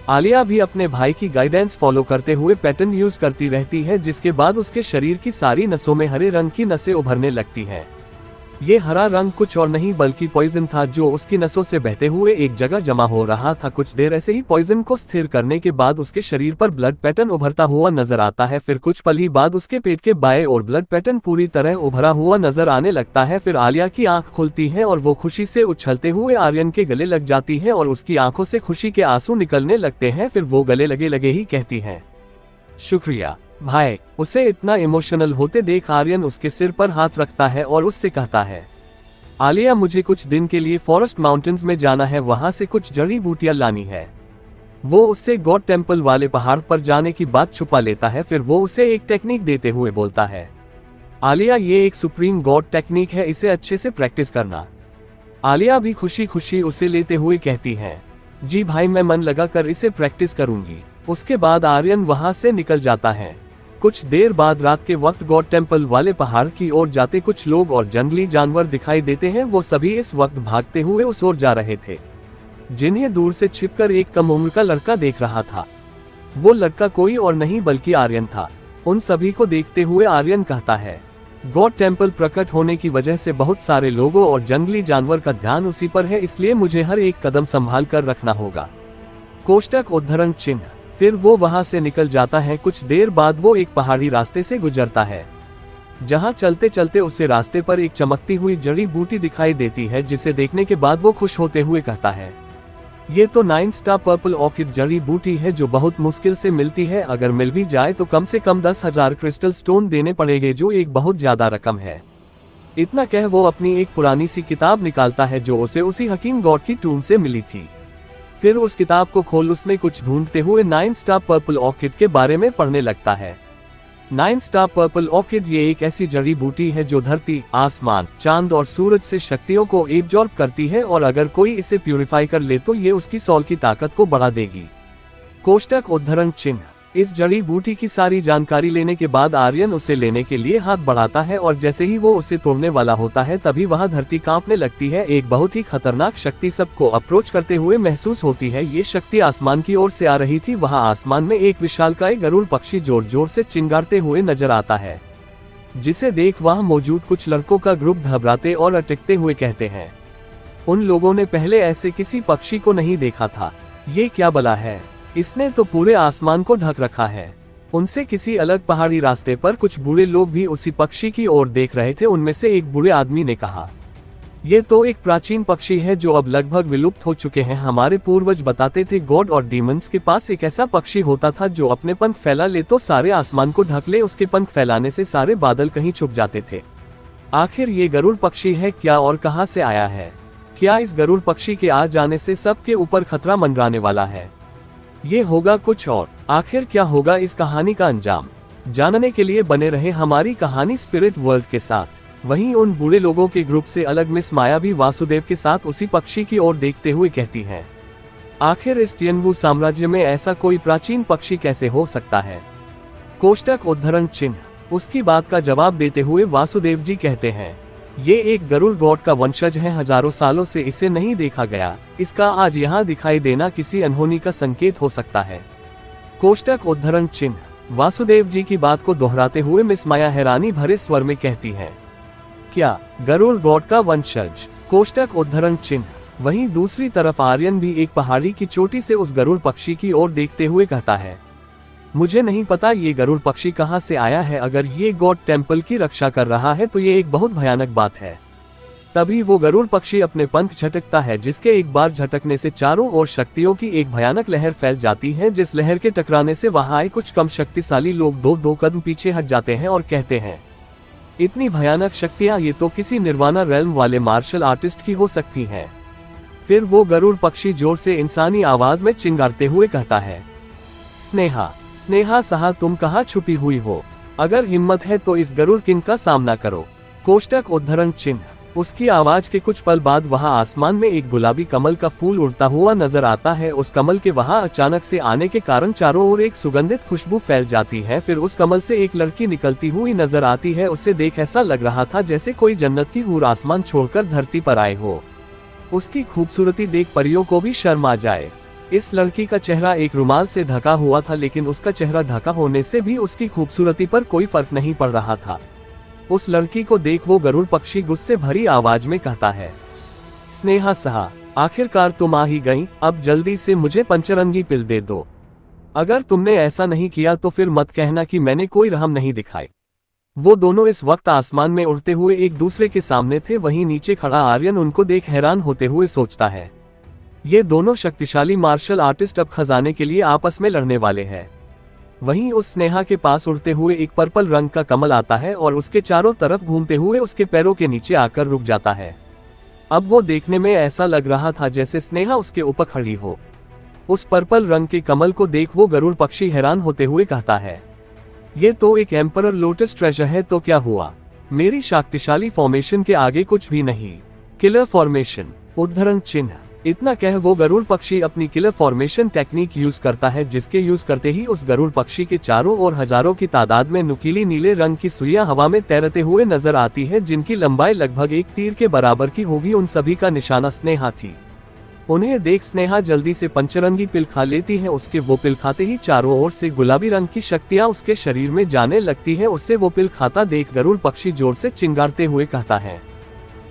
Speaker 1: आलिया भी अपने भाई की गाइडेंस फॉलो करते हुए पैटर्न यूज करती रहती है, जिसके बाद उसके शरीर की सारी नसों में हरे रंग की नसें उभरने लगती हैं। ये हरा रंग कुछ और नहीं बल्कि पॉइजन था जो उसकी नसों से बहते हुए एक जगह जमा हो रहा था। कुछ देर ऐसे ही पॉइजन को स्थिर करने के बाद उसके शरीर पर ब्लड पैटर्न उभरता हुआ नजर आता है। फिर कुछ पल ही बाद उसके पेट के बाएं ओर ब्लड पैटर्न पूरी तरह उभरा हुआ नजर आने लगता है। फिर आलिया की आंख खुलती है और वो खुशी से उछलते हुए आर्यन के गले लग जाती है और उसकी आंखों से खुशी के आंसू निकलने लगते हैं। फिर वो गले लगे लगे ही कहती है, शुक्रिया भाई। उसे इतना इमोशनल होते देख आर्यन उसके सिर पर हाथ रखता है और उससे कहता है, आलिया मुझे कुछ दिन के लिए फॉरेस्ट माउंटेन्स में जाना है, वहां से कुछ जड़ी बूटियां लानी है। वो उससे गॉड टेम्पल वाले पहाड़ पर जाने की बात छुपा लेता है। फिर वो उसे एक टेक्निक देते हुए बोलता है, आलिया ये एक सुप्रीम गॉड टेक्निक है, इसे अच्छे से प्रैक्टिस करना। आलिया भी खुशी खुशी उसे लेते हुए कहती है, जी भाई मैं मन लगा कर इसे प्रैक्टिस करूंगी। उसके बाद आर्यन वहां से निकल जाता है। कुछ देर बाद रात के वक्त गॉड टेम्पल वाले पहाड़ की ओर जाते कुछ लोग और जंगली जानवर दिखाई देते हैं। वो सभी इस वक्त भागते हुए उस ओर जा रहे थे, जिन्हें दूर से छिपकर एक कम उम्र का लड़का देख रहा था। वो लड़का कोई और नहीं बल्कि आर्यन था। उन सभी को देखते हुए आर्यन कहता है, गॉड टेम्पल प्रकट होने की वजह से बहुत सारे लोगों और जंगली जानवर का ध्यान उसी पर है, इसलिए मुझे हर एक कदम संभाल कर रखना होगा। कोष्टक उद्धरण चिन्ह। फिर वो वहां से निकल जाता है। कुछ देर बाद वो एक पहाड़ी रास्ते से गुजरता है, जहां चलते चलते उसे रास्ते पर एक चमकती हुई जड़ी बूटी दिखाई देती है, जिसे देखने के बाद वो खुश होते हुए कहता है, ये तो 9 स्टार पर्पल ऑर्किड जड़ी बूटी है जो बहुत मुश्किल से मिलती है। अगर मिल भी जाए तो कम से कम 10,000 क्रिस्टल स्टोन देने पड़ेंगे, जो एक बहुत ज्यादा रकम है। इतना कह वो अपनी एक पुरानी सी किताब निकालता है जो उसे उसी हकीम गॉड की टूम से मिली थी। फिर उस किताब को खोल उसमें कुछ ढूंढते हुए 9 स्टार पर्पल ऑर्किड के बारे में पढ़ने लगता है। 9 स्टार पर्पल ऑर्किड ये एक ऐसी जड़ी बूटी है जो धरती, आसमान, चांद और सूरज से शक्तियों को एब्जॉर्ब करती है और अगर कोई इसे प्यूरिफाई कर ले तो ये उसकी सॉल की ताकत को बढ़ा देगी। कोष्टक उद्धरण चिन्ह। इस जड़ी बूटी की सारी जानकारी लेने के बाद आर्यन उसे लेने के लिए हाथ बढ़ाता है और जैसे ही वो उसे तोड़ने वाला होता है तभी वहां धरती कांपने लगती है। एक बहुत ही खतरनाक शक्ति सबको अप्रोच करते हुए महसूस होती है। ये शक्ति आसमान की ओर से आ रही थी। वहां आसमान में एक विशालकाय गरुड़ पक्षी जोर जोर से चिंगारते हुए नजर आता है, जिसे देख वहां मौजूद कुछ लड़कों का ग्रुप घबराते और अटकते हुए कहते हैं, उन लोगों ने पहले ऐसे किसी पक्षी को नहीं देखा था। ये क्या बला है, इसने तो पूरे आसमान को ढक रखा है। उनसे किसी अलग पहाड़ी रास्ते पर कुछ बूढ़े लोग भी उसी पक्षी की ओर देख रहे थे। उनमें से एक बूढ़े आदमी ने कहा, ये तो एक प्राचीन पक्षी है जो अब लगभग विलुप्त हो चुके हैं। हमारे पूर्वज बताते थे गॉड और डीमंस के पास एक ऐसा पक्षी होता था जो अपने पंख फैला ले तो सारे आसमान को ढक ले। उसके पंख फैलाने से सारे बादल कहीं छुप जाते थे। आखिर ये गरुड़ पक्षी है क्या और कहाँ से आया है? क्या इस गरुड़ पक्षी के आ जाने से सबके ऊपर खतरा मंडराने वाला है? ये होगा कुछ और। आखिर क्या होगा इस कहानी का अंजाम? जानने के लिए बने रहे हमारी कहानी स्पिरिट वर्ल्ड के साथ। वहीं उन बूढ़े लोगों के ग्रुप से अलग मिस माया भी वासुदेव के साथ उसी पक्षी की ओर देखते हुए कहती हैं, आखिर इस टियनवू साम्राज्य में ऐसा कोई प्राचीन पक्षी कैसे हो सकता है? कोष्टक उद्धरण चिन्ह। उसकी बात का जवाब देते हुए वासुदेव जी कहते हैं, ये एक गरुड़ गॉड का वंशज है। हजारों सालों से इसे नहीं देखा गया। इसका आज यहाँ दिखाई देना किसी अनहोनी का संकेत हो सकता है। कोष्टक उद्धरण चिन्ह। वासुदेव जी की बात को दोहराते हुए मिस माया हैरानी भरे स्वर में कहती है, क्या गरुड़ गॉड का वंशज? कोष्टक उद्धरण चिन्ह। वहीं दूसरी तरफ आर्यन भी एक पहाड़ी की चोटी से उस गरुड़ पक्षी की ओर देखते हुए कहता है, मुझे नहीं पता ये गरुड़ पक्षी कहाँ से आया है। अगर ये गॉड टेम्पल की रक्षा कर रहा है तो ये एक बहुत भयानक बात है। तभी वो गरुड़ पक्षी अपने पंख झटकता है, जिसके एक बार झटकने से चारों ओर शक्तियों की एक भयानक लहर फैल जाती है, जिस लहर के टकराने से वहां आए कुछ कम शक्तिशाली लोग दो कदम पीछे हट जाते हैं और कहते हैं, इतनी भयानक शक्तियां ये तो किसी निर्वाणा रेल्म वाले मार्शल आर्टिस्ट की हो सकती हैं। फिर वो गरुड़ पक्षी जोर से इंसानी आवाज में चिंगारते हुए कहता है, स्नेहा स्नेहा सहा तुम कहाँ छुपी हुई हो? अगर हिम्मत है तो इस गरुड़ किंग का सामना करो। कोष्टक उद्धरण चिन्ह। उसकी आवाज के कुछ पल बाद वहां आसमान में एक गुलाबी कमल का फूल उड़ता हुआ नजर आता है। उस कमल के वहां अचानक से आने के कारण चारों ओर एक सुगंधित खुशबू फैल जाती है। फिर उस कमल से एक लड़की निकलती हुई नजर आती है। उसे देख ऐसा लग रहा था जैसे कोई जन्नत की हूर आसमान छोड़कर धरती पर आए हो। उसकी खूबसूरती देख परियों को भी शर्म आ जाए। इस लड़की का चेहरा एक रुमाल से ढका हुआ था, लेकिन उसका चेहरा ढका होने से भी उसकी खूबसूरती पर कोई फर्क नहीं पड़ रहा था। उस लड़की को देख वो गरुड़ पक्षी गुस्से भरी आवाज में कहता है, स्नेहा सहा, आखिरकार तुम आ ही गई। अब जल्दी से मुझे पंचरंगी पिल दे दो। अगर तुमने ऐसा नहीं किया तो फिर मत कहना कि मैंने कोई रहम नहीं दिखाई। वो दोनों इस वक्त आसमान में उड़ते हुए एक दूसरे के सामने थे। वहीं नीचे खड़ा आर्यन उनको देख हैरान होते हुए सोचता है, ये दोनों शक्तिशाली मार्शल आर्टिस्ट अब खजाने के लिए आपस में लड़ने वाले हैं। वहीं उस स्नेहा के पास उड़ते हुए एक पर्पल रंग का कमल आता है और उसके चारों तरफ घूमते हुए उसके पैरों के नीचे आकर रुक जाता है। अब वो देखने में ऐसा लग रहा था जैसे स्नेहा उसके ऊपर खड़ी हो। उस पर्पल रंग के कमल को देख वो गरुड़ पक्षी हैरान होते हुए कहता है, ये तो एक एम्परर लोटस ट्रेजर है। तो क्या हुआ, मेरी शक्तिशाली फॉर्मेशन के आगे कुछ भी नहीं। किलर फॉर्मेशन, उद्धरण चिन्ह। इतना कह वो गरुड़ पक्षी अपनी किलर फॉर्मेशन टेक्निक यूज करता है, जिसके यूज करते ही उस गरुड़ पक्षी के चारों ओर हजारों की तादाद में नुकीली नीले रंग की सुइयां हवा में तैरते हुए नजर आती है, जिनकी लंबाई लगभग एक तीर के बराबर की होगी। उन सभी का निशाना स्नेहा थी। उन्हें देख स्नेहा जल्दी से पंचरंगी पिल खा लेती है। उसके वो पिल खाते ही चारों ओर से गुलाबी रंग की शक्तियां उसके शरीर में जाने लगती है। उससे वो पिल खाता देख गरुड़ पक्षी जोर से चिंगारते हुए कहता है,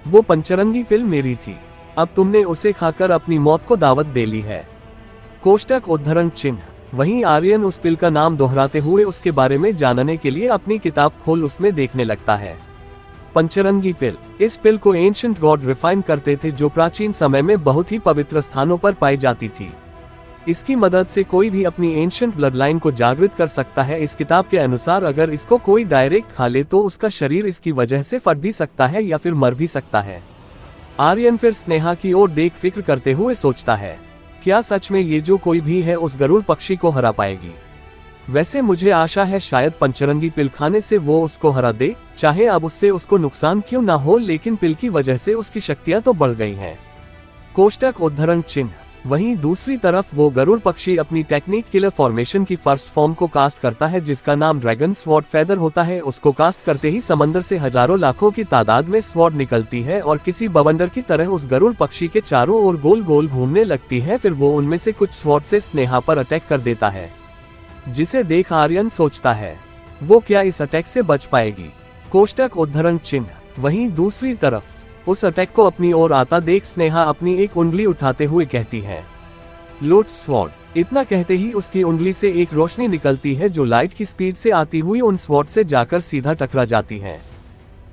Speaker 1: वो पंचरंगी पिल मेरी थी, अब तुमने उसे खाकर अपनी मौत को दावत दे ली है। कोष्टक उद्धरण चिन्ह। वहीं आर्यन उस पिल का नाम दोहराते हुए उसके बारे में जानने के लिए अपनी किताब खोल उसमें देखने लगता है। पंचरंगी पिल। इस पिल को एंशिएंट गॉड रिफाइन करते थे, जो प्राचीन समय में बहुत ही पवित्र स्थानों पर पाई जाती थी। इसकी मदद से कोई भी अपनी एंशिएंट ब्लड लाइन को जागृत कर सकता है। इस किताब के अनुसार अगर इसको कोई डायरेक्ट खा ले तो उसका शरीर इसकी वजह से फट भी सकता है या फिर मर भी सकता है। आर्यन फिर स्नेहा की ओर देख फिक्र करते हुए सोचता है, क्या सच में ये जो कोई भी है उस गरुड़ पक्षी को हरा पाएगी। वैसे मुझे आशा है शायद पंचरंगी पिल खाने से वो उसको हरा दे, चाहे अब उससे उसको नुकसान क्यों ना हो, लेकिन पिल की वजह से उसकी शक्तियां तो बढ़ गई हैं। कोष्टक उद्धरण चिन्ह। वहीं दूसरी तरफ वो गरुड़ पक्षी अपनी टेक्निक किलर फॉर्मेशन की फर्स्ट फॉर्म को कास्ट करता है, जिसका नाम ड्रैगन स्वॉर्ड फेदर होता है। उसको कास्ट करते ही समंदर से हजारों लाखों की तादाद में स्वॉर्ड निकलती है और किसी बवंडर की तरह उस गरुड़ पक्षी के चारों ओर गोल गोल घूमने लगती है। फिर वो उनमें से कुछ स्वॉर्ड से स्नेहा पर अटैक कर देता है, जिसे देख आर्यन सोचता है, वो क्या इस अटैक से बच पाएगी। कोष्टक उद्धरण चिन्ह। वहीं दूसरी तरफ उस अटैक को अपनी ओर आता देख स्नेहा अपनी एक उंगली उठाते हुए कहती है, लोटस स्वॉर्ड। इतना कहते ही उसकी उंगली से एक रोशनी निकलती है जो लाइट की स्पीड से आती हुई उन स्वॉर्ड से जाकर सीधा टकरा जाती है।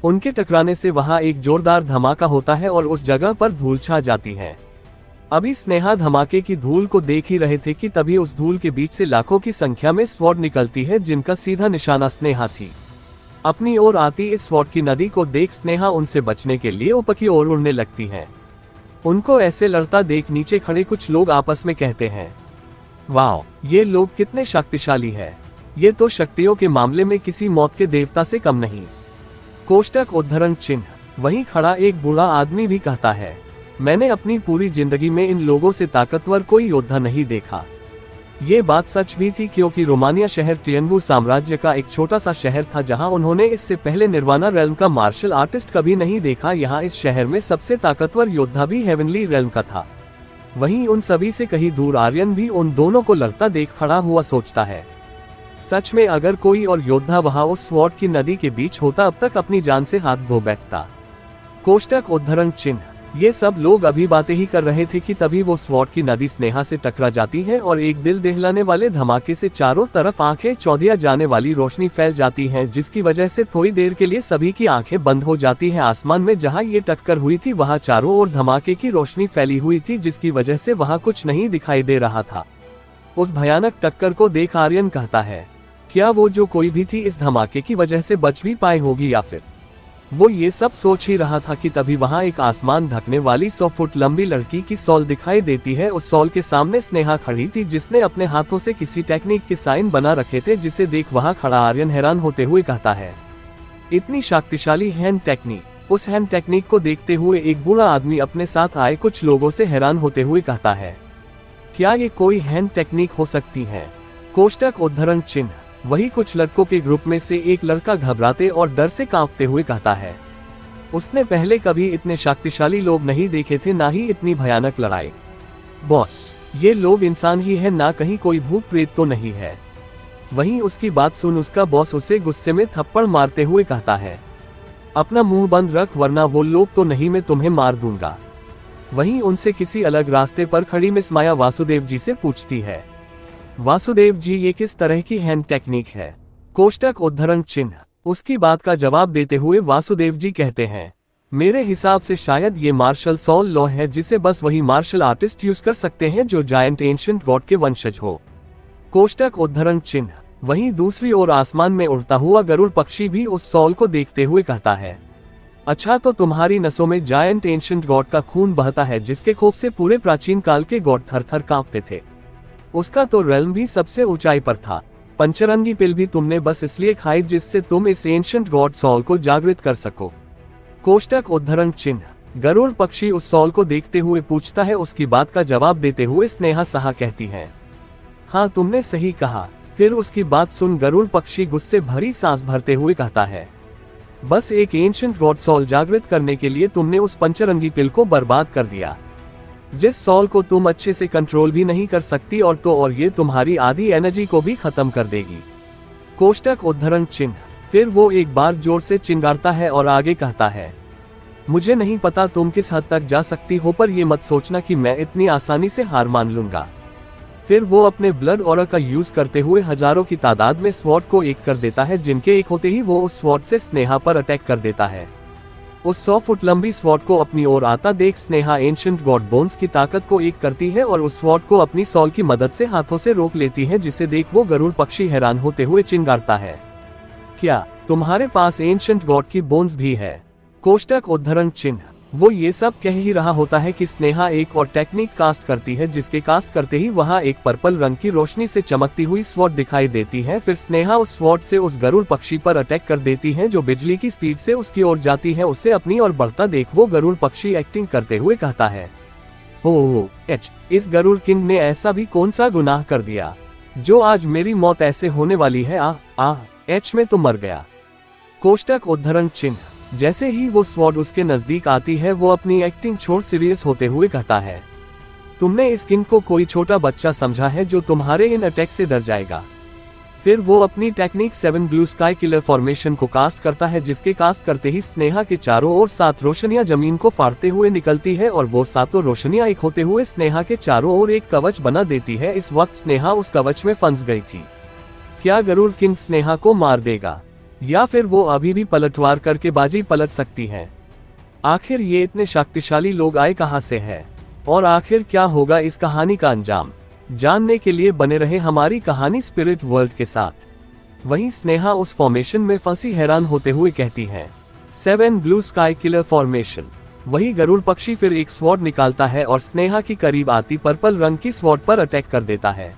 Speaker 1: उनके टकराने से वहां एक जोरदार धमाका होता है और उस जगह पर धूल छा जाती है। अभी स्नेहा धमाके की धूल को देख ही रहे थे कि तभी उस धूल के बीच से लाखों की संख्या में स्वॉर्ड निकलती है, जिनका सीधा निशाना स्नेहा थी। अपनी ओर आती इस स्वॉर्ड की नदी को देख स्नेहा उनसे बचने के लिए ऊपर की ओर उड़ने लगती है। उनको ऐसे लड़ता देख नीचे खड़े कुछ लोग आपस में कहते हैं, वाह, ये लोग कितने शक्तिशाली है, ये तो शक्तियों के मामले में किसी मौत के देवता से कम नहीं। कोष्टक उद्धरण चिन्ह। वहीं खड़ा एक बूढ़ा आदमी भी कहता है, मैंने अपनी पूरी जिंदगी में इन लोगों से ताकतवर कोई योद्धा नहीं देखा। ये बात सच भी थी, क्योंकि रोमानिया शहर टियनवू साम्राज्य का एक छोटा सा शहर था जहां उन्होंने इससे पहले निर्वाणा रेल्म का मार्शल आर्टिस्ट कभी नहीं देखा। यहाँ इस शहर में सबसे ताकतवर योद्धा भी हेवनली रेल्म का था। वहीं उन सभी से कहीं दूर आर्यन भी उन दोनों को लड़ता देख खड़ा हुआ सोचता है, सच में अगर कोई और योद्धा वहां उस स्वॉर्ड की नदी के बीच होता अब तक अपनी जान से हाथ धो बैठता। कोष्टक उद्धरण चिन्ह। ये सब लोग अभी बातें ही कर रहे थे कि तभी वो स्वॉर्ड की नदी स्नेहा से टकरा जाती है और एक दिल दहलाने वाले धमाके से चारों तरफ आंखें चौंधिया जाने वाली रोशनी फैल जाती है, जिसकी वजह से थोड़ी देर के लिए सभी की आंखें बंद हो जाती हैं। आसमान में जहां ये टक्कर हुई थी वहां चारों ओर धमाके की रोशनी फैली हुई थी, जिसकी वजह से वहां कुछ नहीं दिखाई दे रहा था। उस भयानक टक्कर को देख आर्यन कहता है, क्या वो जो कोई भी थी इस धमाके की वजह से बच भी पाई होगी या फिर। वो ये सब सोच ही रहा था कि तभी वहां एक आसमान ढकने वाली 100 फुट लंबी लड़की की सॉल दिखाई देती है। उस सॉल के सामने स्नेहा खड़ी थी, जिसने अपने हाथों से किसी टेक्निक के साइन बना रखे थे, जिसे देख वहां खड़ा आर्यन हैरान होते हुए कहता है, इतनी शक्तिशाली हैंड टेक्निक, उस हैंड टेक्निक को देखते हुए एक बूढ़ा आदमी अपने साथ आए कुछ लोगों से हैरान होते हुए कहता है, क्या ये कोई हैंड टेक्निक हो सकती है? कोष्टक उद्धरण चिन्ह। वही कुछ लड़कों के ग्रुप में से एक लड़का घबराते और डर से कांपते हुए कहता है, उसने पहले कभी इतने शक्तिशाली लोग नहीं देखे थे, ना ही इतनी भयानक लड़ाई। बॉस, ये लोग इंसान ही है, ना कहीं कोई भूत प्रेत तो नहीं है। वहीं उसकी बात सुन उसका बॉस उसे गुस्से में थप्पड़ मारते हुए कहता है, अपना मुंह बंद रख वरना वो लोग तो नहीं मैं तुम्हें मार दूंगा। वहीं उनसे किसी अलग रास्ते पर खड़ी मिस माया वासुदेव जी से पूछती है, वासुदेव जी ये किस तरह की हैंड टेक्निक है? कोष्टक उद्धरण चिन्ह। उसकी बात का जवाब देते हुए वासुदेव जी कहते हैं, मेरे हिसाब से शायद ये मार्शल सोल लॉ है जिसे बस वही मार्शल आर्टिस्ट यूज कर सकते हैं जो जायंट एंशिएंट गॉड के वंशज हो। कोष्टक उद्धरण चिन्ह। वहीं दूसरी ओर आसमान में उड़ता हुआ गरुड़ पक्षी भी उस सोल को देखते हुए कहता है, अच्छा तो तुम्हारी नसों में जायंट एंशिएंट गॉड का खून बहता है जिसके खौफ से पूरे प्राचीन काल के गॉड थर-थर कांपते थे। उसका तो रेल्म भी सबसे ऊंचाई पर था। पंचरंगी पिल भी तुमने बस इसलिए खाई जिससे तुम इस एंशिएंट गॉड सोल को जागृत कर सको। कोष्टक उद्धरण चिन्ह। गरुड़ पक्षी उस सोल को देखते हुए पूछता है। उसकी बात का जवाब देते हुए स्नेहा साहा कहती है, हाँ तुमने सही कहा। फिर उसकी बात सुन गरुड़ पक्षी गुस्से भरी सांस भरते हुए कहता है, बस एक एंशिएंट गॉड सोल जागृत करने के लिए तुमने उस पंचरंगी पिल को बर्बाद कर दिया, जिस सोल को तुम अच्छे से कंट्रोल भी नहीं कर सकती और ये तुम्हारी आधी एनर्जी को भी खत्म कर देगी। कोष्टक उद्धरण चिन्ह। फिर वो एक बार जोर से चिंगारता है और आगे कहता है, मुझे नहीं पता तुम किस हद तक जा सकती हो, पर ये मत सोचना कि मैं इतनी आसानी से हार मान लूंगा। फिर वो अपने ब्लड ऑरा का यूज करते हुए हजारों की तादाद में स्वॉर्ड को एक कर देता है, जिनके एक होते ही वो उस स्वॉर्ड से स्नेहा पर अटैक कर देता है। उस 100 फुट लंबी स्वॉर्ड को अपनी ओर आता देख स्नेहा एंशिएंट गॉड बोन्स की ताकत को एक करती है और उस स्वॉर्ड को अपनी सॉल की मदद से हाथों से रोक लेती है, जिसे देख वो गरुड़ पक्षी हैरान होते हुए चिंगारता है, क्या तुम्हारे पास एंशिएंट गॉड की बोन्स भी है? कोष्टक उद्धरण चिन्ह। वो ये सब कह ही रहा होता है कि स्नेहा एक और टेक्निक कास्ट करती है, जिसके कास्ट करते ही वहां एक पर्पल रंग की रोशनी से चमकती हुई स्वॉर्ड दिखाई देती है। फिर स्नेहा उस स्वॉर्ड से उस गरुड़ पक्षी पर अटैक कर देती है, जो बिजली की स्पीड से उसकी ओर जाती है। उसे अपनी ओर बढ़ता देख वो गरुड़ पक्षी एक्टिंग करते हुए कहता है, ओ एच, इस गरुड़ किंग ने ऐसा भी कौन सा गुनाह कर दिया जो आज मेरी मौत ऐसे होने वाली है? एच में तो मर गया। कोष्टक उद्धरण चिन्ह। जैसे ही वो स्वॉर्ड उसके नजदीक आती है वो अपनी एक्टिंग छोड़ सीरियस होते हुए कहता है, तुमने इस किंग को कोई छोटा बच्चा समझा है जो तुम्हारे इन अटैक से डर जाएगा। फिर वो अपनी technique 7 blue sky killer formation को कास्ट करता है, जिसके कास्ट करते ही स्नेहा के चारों ओर 7 रोशनियां जमीन को फाड़ते हुए निकलती है और वो 7 रोशनियां एक होते हुए स्नेहा के चारों ओर एक कवच बना देती है। इस वक्त स्नेहा उस कवच में फंस गई थी। क्या गरुड़ किंग स्नेहा को मार देगा या फिर वो अभी भी पलटवार करके बाजी पलट सकती है? आखिर ये इतने शक्तिशाली लोग आए कहां से है और आखिर क्या होगा इस कहानी का अंजाम? जानने के लिए बने रहे हमारी कहानी स्पिरिट वर्ल्ड के साथ। वहीं स्नेहा उस फॉर्मेशन में फंसी हैरान होते हुए कहती है, 7 ब्लू स्काई किलर फॉर्मेशन। वही गरुड़ पक्षी फिर एक स्वॉर्ड निकालता है और स्नेहा की करीब आती पर्पल रंग की स्वॉर्ड पर अटैक कर देता है,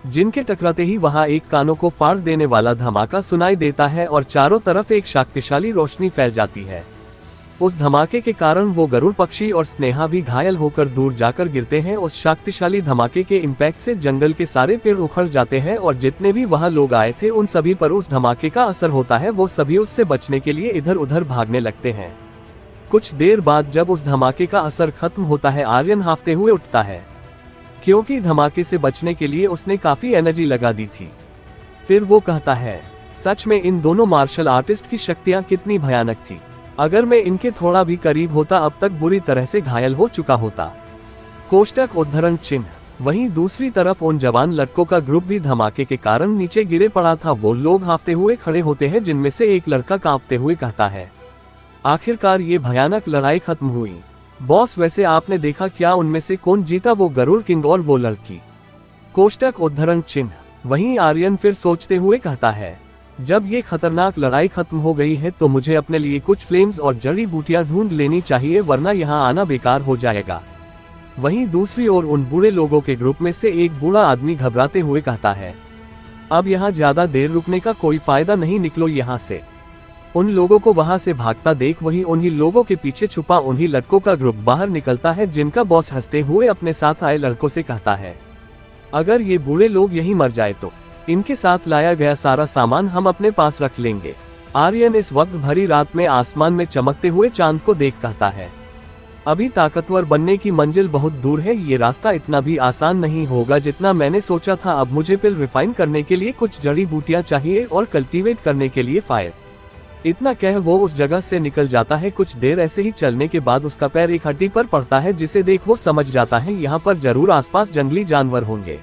Speaker 1: जिनके टकराते ही वहां एक कानों को फाड़ देने वाला धमाका सुनाई देता है और चारों तरफ एक शक्तिशाली रोशनी फैल जाती है। उस धमाके के कारण वो गरुड़ पक्षी और स्नेहा भी घायल होकर दूर जाकर गिरते हैं। उस शक्तिशाली धमाके के इम्पैक्ट से जंगल के सारे पेड़ उखड़ जाते हैं और जितने भी वहां लोग आए थे उन सभी पर उस धमाके का असर होता है। वो सभी उससे बचने के लिए इधर उधर भागने लगते हैं। कुछ देर बाद जब उस धमाके का असर खत्म होता है, आर्यन हांफते हुए उठता है, क्योंकि धमाके से बचने के लिए उसने काफी एनर्जी लगा दी थी। फिर वो कहता है, सच में इन दोनों मार्शल आर्टिस्ट की शक्तियां कितनी भयानक थी। अगर मैं इनके थोड़ा भी करीब होता अब तक बुरी तरह से घायल हो चुका होता। कोष्टक उद्धरण चिन्ह। वहीं दूसरी तरफ उन जवान लड़कों का ग्रुप भी धमाके के कारण नीचे गिरे पड़ा था। वो लोग हांफते हुए खड़े होते हैं, जिनमें से एक लड़का कांपते हुए कहता है, आखिरकार ये भयानक लड़ाई खत्म हुई। बॉस वैसे आपने देखा क्या उनमें से कौन जीता, वो गरुड़ किंग और वो लड़की? कोष्टक उद्धरण चिन्ह। वहीं आर्यन फिर सोचते हुए कहता है, जब ये खतरनाक लड़ाई खत्म हो गई है तो मुझे अपने लिए कुछ फ्लेम्स और जड़ी बूटियां ढूंढ लेनी चाहिए, वरना यहाँ आना बेकार हो जाएगा। वहीं दूसरी ओर उन बूढ़े लोगों के ग्रुप में से एक बूढ़ा आदमी घबराते हुए कहता है, अब यहाँ ज्यादा देर रुकने का कोई फायदा नहीं, निकलो यहाँ से। उन लोगों को वहां से भागता देख वही उन्हीं लोगों के पीछे छुपा उन्हीं लड़कों का ग्रुप बाहर निकलता है, जिनका बॉस हंसते हुए अपने साथ आए लड़कों से कहता है, अगर ये बूढ़े लोग यहीं मर जाए तो इनके साथ लाया गया सारा सामान हम अपने पास रख लेंगे। आर्यन इस वक्त भरी रात में आसमान में चमकते हुए चांद को देख कहता है, अभी ताकतवर बनने की मंजिल बहुत दूर है, ये रास्ता इतना भी आसान नहीं होगा जितना मैंने सोचा था। अब मुझे पिल रिफाइन करने के लिए कुछ जड़ी बूटियां चाहिए और कल्टीवेट करने के लिए फायर। इतना कह वो उस जगह से निकल जाता है। कुछ देर ऐसे ही चलने के बाद उसका पैर एक हड्डी पर पड़ता है, जिसे देख वो समझ जाता है यहाँ पर जरूर आसपास जंगली जानवर होंगे।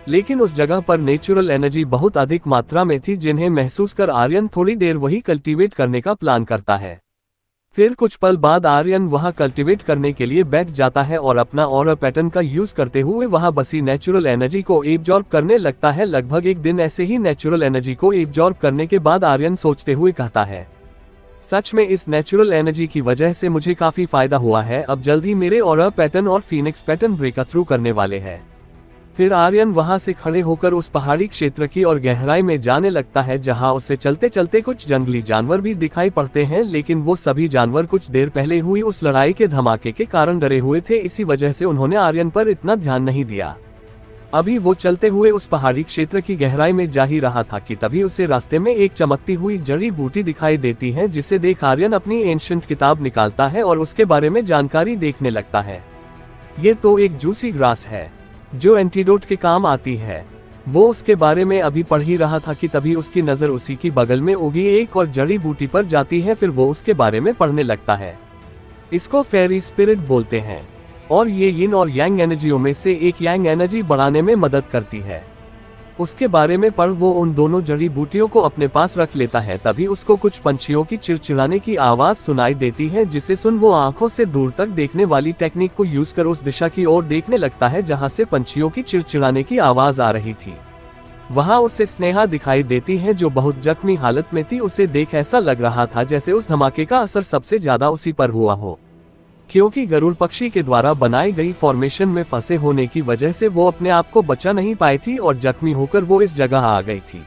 Speaker 1: लेकिन उस जगह पर नेचुरल एनर्जी बहुत अधिक मात्रा में थी, जिन्हें महसूस कर आर्यन थोड़ी देर वही कल्टीवेट करने का प्लान करता है। फिर कुछ पल बाद आर्यन वहां कल्टीवेट करने के लिए बैठ जाता है और अपना ऑरा पैटर्न का यूज करते हुए वहां बसी नेचुरल एनर्जी को एब्जॉर्ब करने लगता है। लगभग एक दिन ऐसे ही नेचुरल एनर्जी को एब्जॉर्ब करने के बाद आर्यन सोचते हुए कहता है, सच में इस नेचुरल एनर्जी की वजह से मुझे काफी फायदा हुआ है। अब जल्द ही मेरे ऑरा पैटर्न और फीनिक्स पैटर्न ब्रेक थ्रू करने वाले हैं। फिर आर्यन वहां से खड़े होकर उस पहाड़ी क्षेत्र की और गहराई में जाने लगता है, जहां उसे चलते चलते कुछ जंगली जानवर भी दिखाई पड़ते हैं। लेकिन वो सभी जानवर कुछ देर पहले हुई उस लड़ाई के धमाके के कारण डरे हुए थे, इसी वजह से उन्होंने आर्यन पर इतना ध्यान नहीं दिया। अभी वो चलते हुए उस पहाड़ी क्षेत्र की गहराई में जा ही रहा था कि तभी उसे रास्ते में एक चमकती हुई जड़ी बूटी दिखाई देती है, जिसे देख आर्यन अपनी एंशिएंट किताब निकालता है और उसके बारे में जानकारी देखने लगता है। ये तो एक जूसी ग्रास है जो एंटीडोट के काम आती है। वो उसके बारे में अभी पढ़ ही रहा था कि तभी उसकी नजर उसी की बगल में उगी एक और जड़ी बूटी पर जाती है। फिर वो उसके बारे में पढ़ने लगता है। इसको फेरी स्पिरिट बोलते हैं और ये यिन और यांग एनर्जियों में से एक यांग एनर्जी बढ़ाने में मदद करती है। उसके बारे में पढ़ वो उन दोनों जड़ी बूटियों को अपने पास रख लेता है। तभी उसको कुछ पंछियों की चिड़चिड़ाने की आवाज सुनाई देती है, जिसे सुन वो आंखों से दूर तक देखने वाली टेक्निक को यूज कर उस दिशा की ओर देखने लगता है जहां से पंछियों की चिड़चिड़ाने की आवाज आ रही थी। वहां उसे स्नेहा दिखाई देती है जो बहुत जख्मी हालत में थी। उसे देख ऐसा लग रहा था जैसे उस धमाके का असर सबसे ज्यादा उसी पर हुआ हो, क्योंकि गरुड़ पक्षी के द्वारा बनाई गई फॉर्मेशन में फंसे होने की वजह से वो अपने आप को बचा नहीं पाई थी और जख्मी होकर वो इस जगह आ गई थी।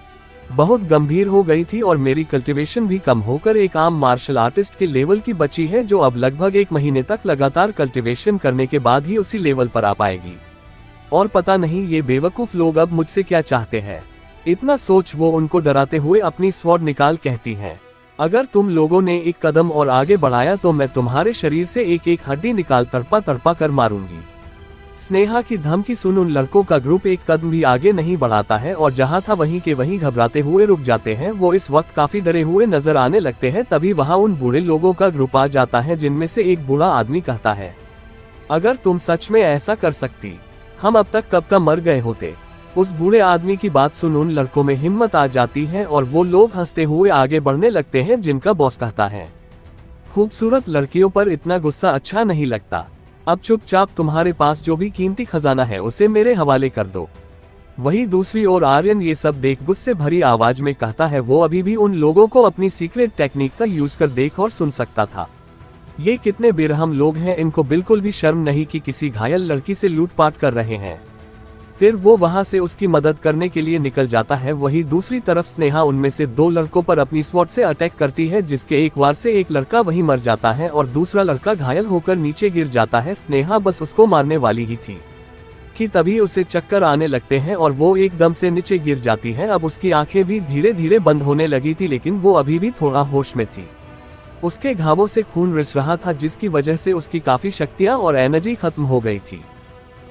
Speaker 1: बहुत गंभीर हो गई थी और मेरी कल्टीवेशन भी कम होकर एक आम मार्शल आर्टिस्ट के लेवल की बची है, जो अब लगभग 1 महीने तक लगातार कल्टीवेशन करने के बाद ही उसी लेवल पर आ पाएगी। और पता नहीं ये बेवकूफ लोग अब मुझसे क्या चाहते हैं। इतना सोच वो उनको डराते हुए अपनी स्वॉर्ड निकाल कहती है, अगर तुम लोगों ने एक कदम और आगे बढ़ाया तो मैं तुम्हारे शरीर से एक एक हड्डी निकाल तड़पा तड़पा कर मारूंगी। स्नेहा की धमकी सुन उन लड़कों का ग्रुप एक कदम भी आगे नहीं बढ़ाता है और जहां था वहीं के वहीं घबराते हुए रुक जाते हैं। वो इस वक्त काफी डरे हुए नजर आने लगते हैं। तभी वहां उन बूढ़े लोगों का ग्रुप आ जाता है, जिनमें से एक बूढ़ा आदमी कहता है, अगर तुम सच में ऐसा कर सकती हम अब तक कब का मर गए होते। उस बूढ़े आदमी की बात सुन उन लड़कों में हिम्मत आ जाती है और वो लोग हंसते हुए आगे बढ़ने लगते हैं, जिनका बॉस कहता है, खूबसूरत लड़कियों पर इतना गुस्सा अच्छा नहीं लगता। अब चुपचाप तुम्हारे पास जो भी कीमती खजाना है उसे मेरे हवाले कर दो। वही दूसरी ओर आर्यन ये सब देख गुस्से भरी आवाज में कहता है, वो अभी भी उन लोगों को अपनी सीक्रेट टेक्निक का यूज कर देख और सुन सकता था। ये कितने बेरहम लोग हैं, इनको बिल्कुल भी शर्म नहीं कि किसी घायल लड़की से लूटपाट कर रहे हैं। फिर वो वहां से उसकी मदद करने के लिए निकल जाता है। वही दूसरी तरफ स्नेहा उनमें से 2 लड़कों पर अपनी स्वॉर्ड से अटैक करती है, जिसके एक वार से एक लड़का वहीं मर जाता है और दूसरा लड़का घायल होकर नीचे गिर जाता है। स्नेहा बस उसको मारने वाली ही थी कि तभी उसे चक्कर आने लगते हैं और वो एकदम से नीचे गिर जाती है। अब उसकी आंखें भी धीरे धीरे बंद होने लगी थी, लेकिन वो अभी भी थोड़ा होश में थी। उसके घावों से खून रिस रहा था, जिसकी वजह से उसकी काफी शक्तियां और एनर्जी खत्म हो गई थी।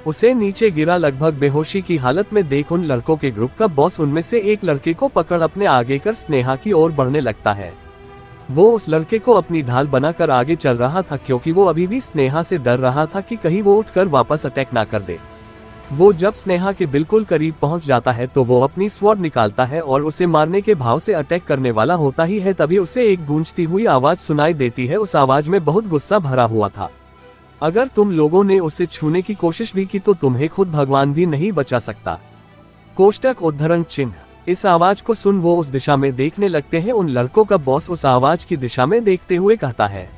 Speaker 1: उसे नीचे गिरा लगभग बेहोशी की हालत में देख उन लड़कों के ग्रुप का बॉस उनमें से एक लड़के को पकड़ अपने आगे कर स्नेहा की ओर बढ़ने लगता है। वो उस लड़के को अपनी ढाल बनाकर आगे चल रहा था, क्योंकि वो अभी भी स्नेहा से डर रहा था कि कहीं वो उठकर वापस अटैक ना कर दे। वो जब स्नेहा के बिल्कुल करीब पहुंच जाता है तो वो अपनी स्वॉर्ड निकालता है और उसे मारने के भाव से अटैक करने वाला होता ही है। तभी उसे एक गूंजती हुई आवाज सुनाई देती है। उस आवाज में बहुत गुस्सा भरा हुआ था, अगर तुम लोगों ने उसे छूने की कोशिश भी की तो तुम्हें खुद भगवान भी नहीं बचा सकता। कोष्टक उद्धरण चिन्ह। इस आवाज को सुन वो उस दिशा में देखने लगते हैं। उन लड़कों का बॉस उस आवाज की दिशा में देखते हुए कहता है,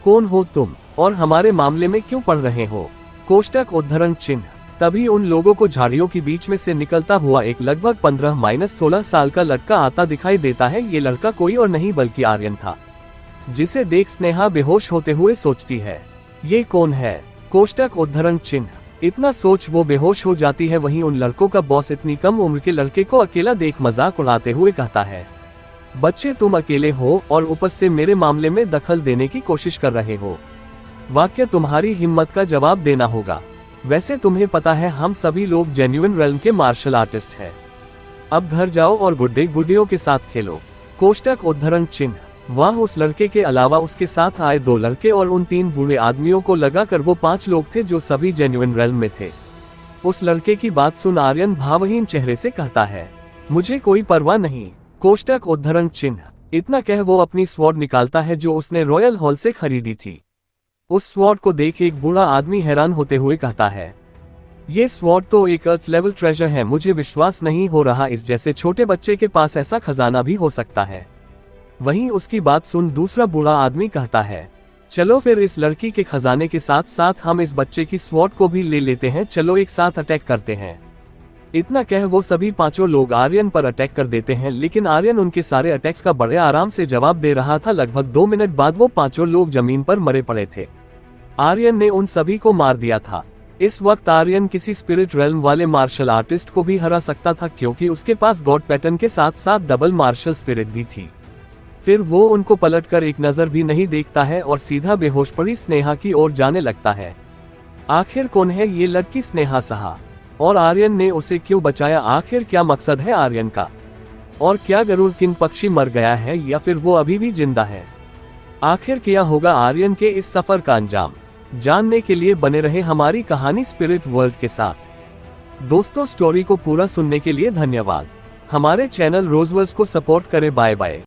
Speaker 1: कौन हो तुम और हमारे मामले में क्यों पढ़ रहे हो? कोष्टक उद्धरण चिन्ह। तभी उन लोगों को झाड़ियों के बीच में से निकलता हुआ एक लगभग 15-16 साल का लड़का आता दिखाई देता है। ये लड़का कोई और नहीं बल्कि आर्यन था, जिसे देख स्नेहा बेहोश होते हुए सोचती है, ये कौन है? कोष्टक उद्धरण चिन्ह। इतना सोच वो बेहोश हो जाती है। वहीं उन लड़कों का बॉस इतनी कम उम्र के लड़के को अकेला देख मजाक उड़ाते हुए कहता है, बच्चे तुम अकेले हो और ऊपर से मेरे मामले में दखल देने की कोशिश कर रहे हो। वाक्य तुम्हारी हिम्मत का जवाब देना होगा। वैसे तुम्हें पता है हम सभी लोग जेन्युइन रेल्म के मार्शल आर्टिस्ट हैं। अब घर जाओ और गुड्डे गुड्डियों के साथ खेलो। कोष्टक उद्धरण चिन्ह। वह उस लड़के के अलावा उसके साथ आए 2 लड़के और उन 3 बूढ़े आदमियों को लगाकर वो 5 लोग थे जो सभी जेन्युइन रेल्म में थे। उस लड़के की बात सुन आर्यन भावहीन चेहरे से कहता है, मुझे कोई परवाह नहीं। कोष्टक उद्धरण चिन्ह। इतना कह वो अपनी स्वॉर्ड निकालता है जो उसने रॉयल हॉल से खरीदी थी। उस स्वॉर्ड को देख एक बूढ़ा आदमी हैरान होते हुए कहता है, ये स्वॉर्ड तो एक अर्थ लेवल ट्रेजर है। मुझे विश्वास नहीं हो रहा इस जैसे छोटे बच्चे के पास ऐसा खजाना भी हो सकता है। वहीं उसकी बात सुन दूसरा बूढ़ा आदमी कहता है, चलो फिर इस लड़की के खजाने के साथ साथ हम इस बच्चे की स्वॉर्ड को भी ले लेते हैं। चलो एक साथ अटैक करते हैं। इतना कह वो सभी 5 लोग आर्यन पर अटैक कर देते हैं, लेकिन आर्यन उनके सारे अटैक्स का बड़े आराम से जवाब दे रहा था। लगभग 2 मिनट बाद वो 5 लोग जमीन पर मरे पड़े थे। आर्यन ने उन सभी को मार दिया था। इस वक्त आर्यन किसी स्पिरिट रेल्म वाले मार्शल आर्टिस्ट को भी हरा सकता था, क्योंकि उसके पास गॉड पैटर्न के साथ साथ डबल मार्शल स्पिरिट भी थी। फिर वो उनको पलटकर एक नजर भी नहीं देखता है और सीधा बेहोश पड़ी स्नेहा की ओर जाने लगता है। आखिर कौन है ये लड़की स्नेहा साहा, और आर्यन ने उसे क्यों बचाया? आखिर क्या मकसद है आर्यन का? और क्या गरुड़ किंग पक्षी मर गया है या फिर वो अभी भी जिंदा है? आखिर क्या होगा आर्यन के इस सफर का अंजाम? जानने के लिए बने रहे हमारी कहानी स्पिरिट वर्ल्ड के साथ। दोस्तों, स्टोरी को पूरा सुनने के लिए धन्यवाद। हमारे चैनल रोजवर्स को सपोर्ट करें। Bye bye.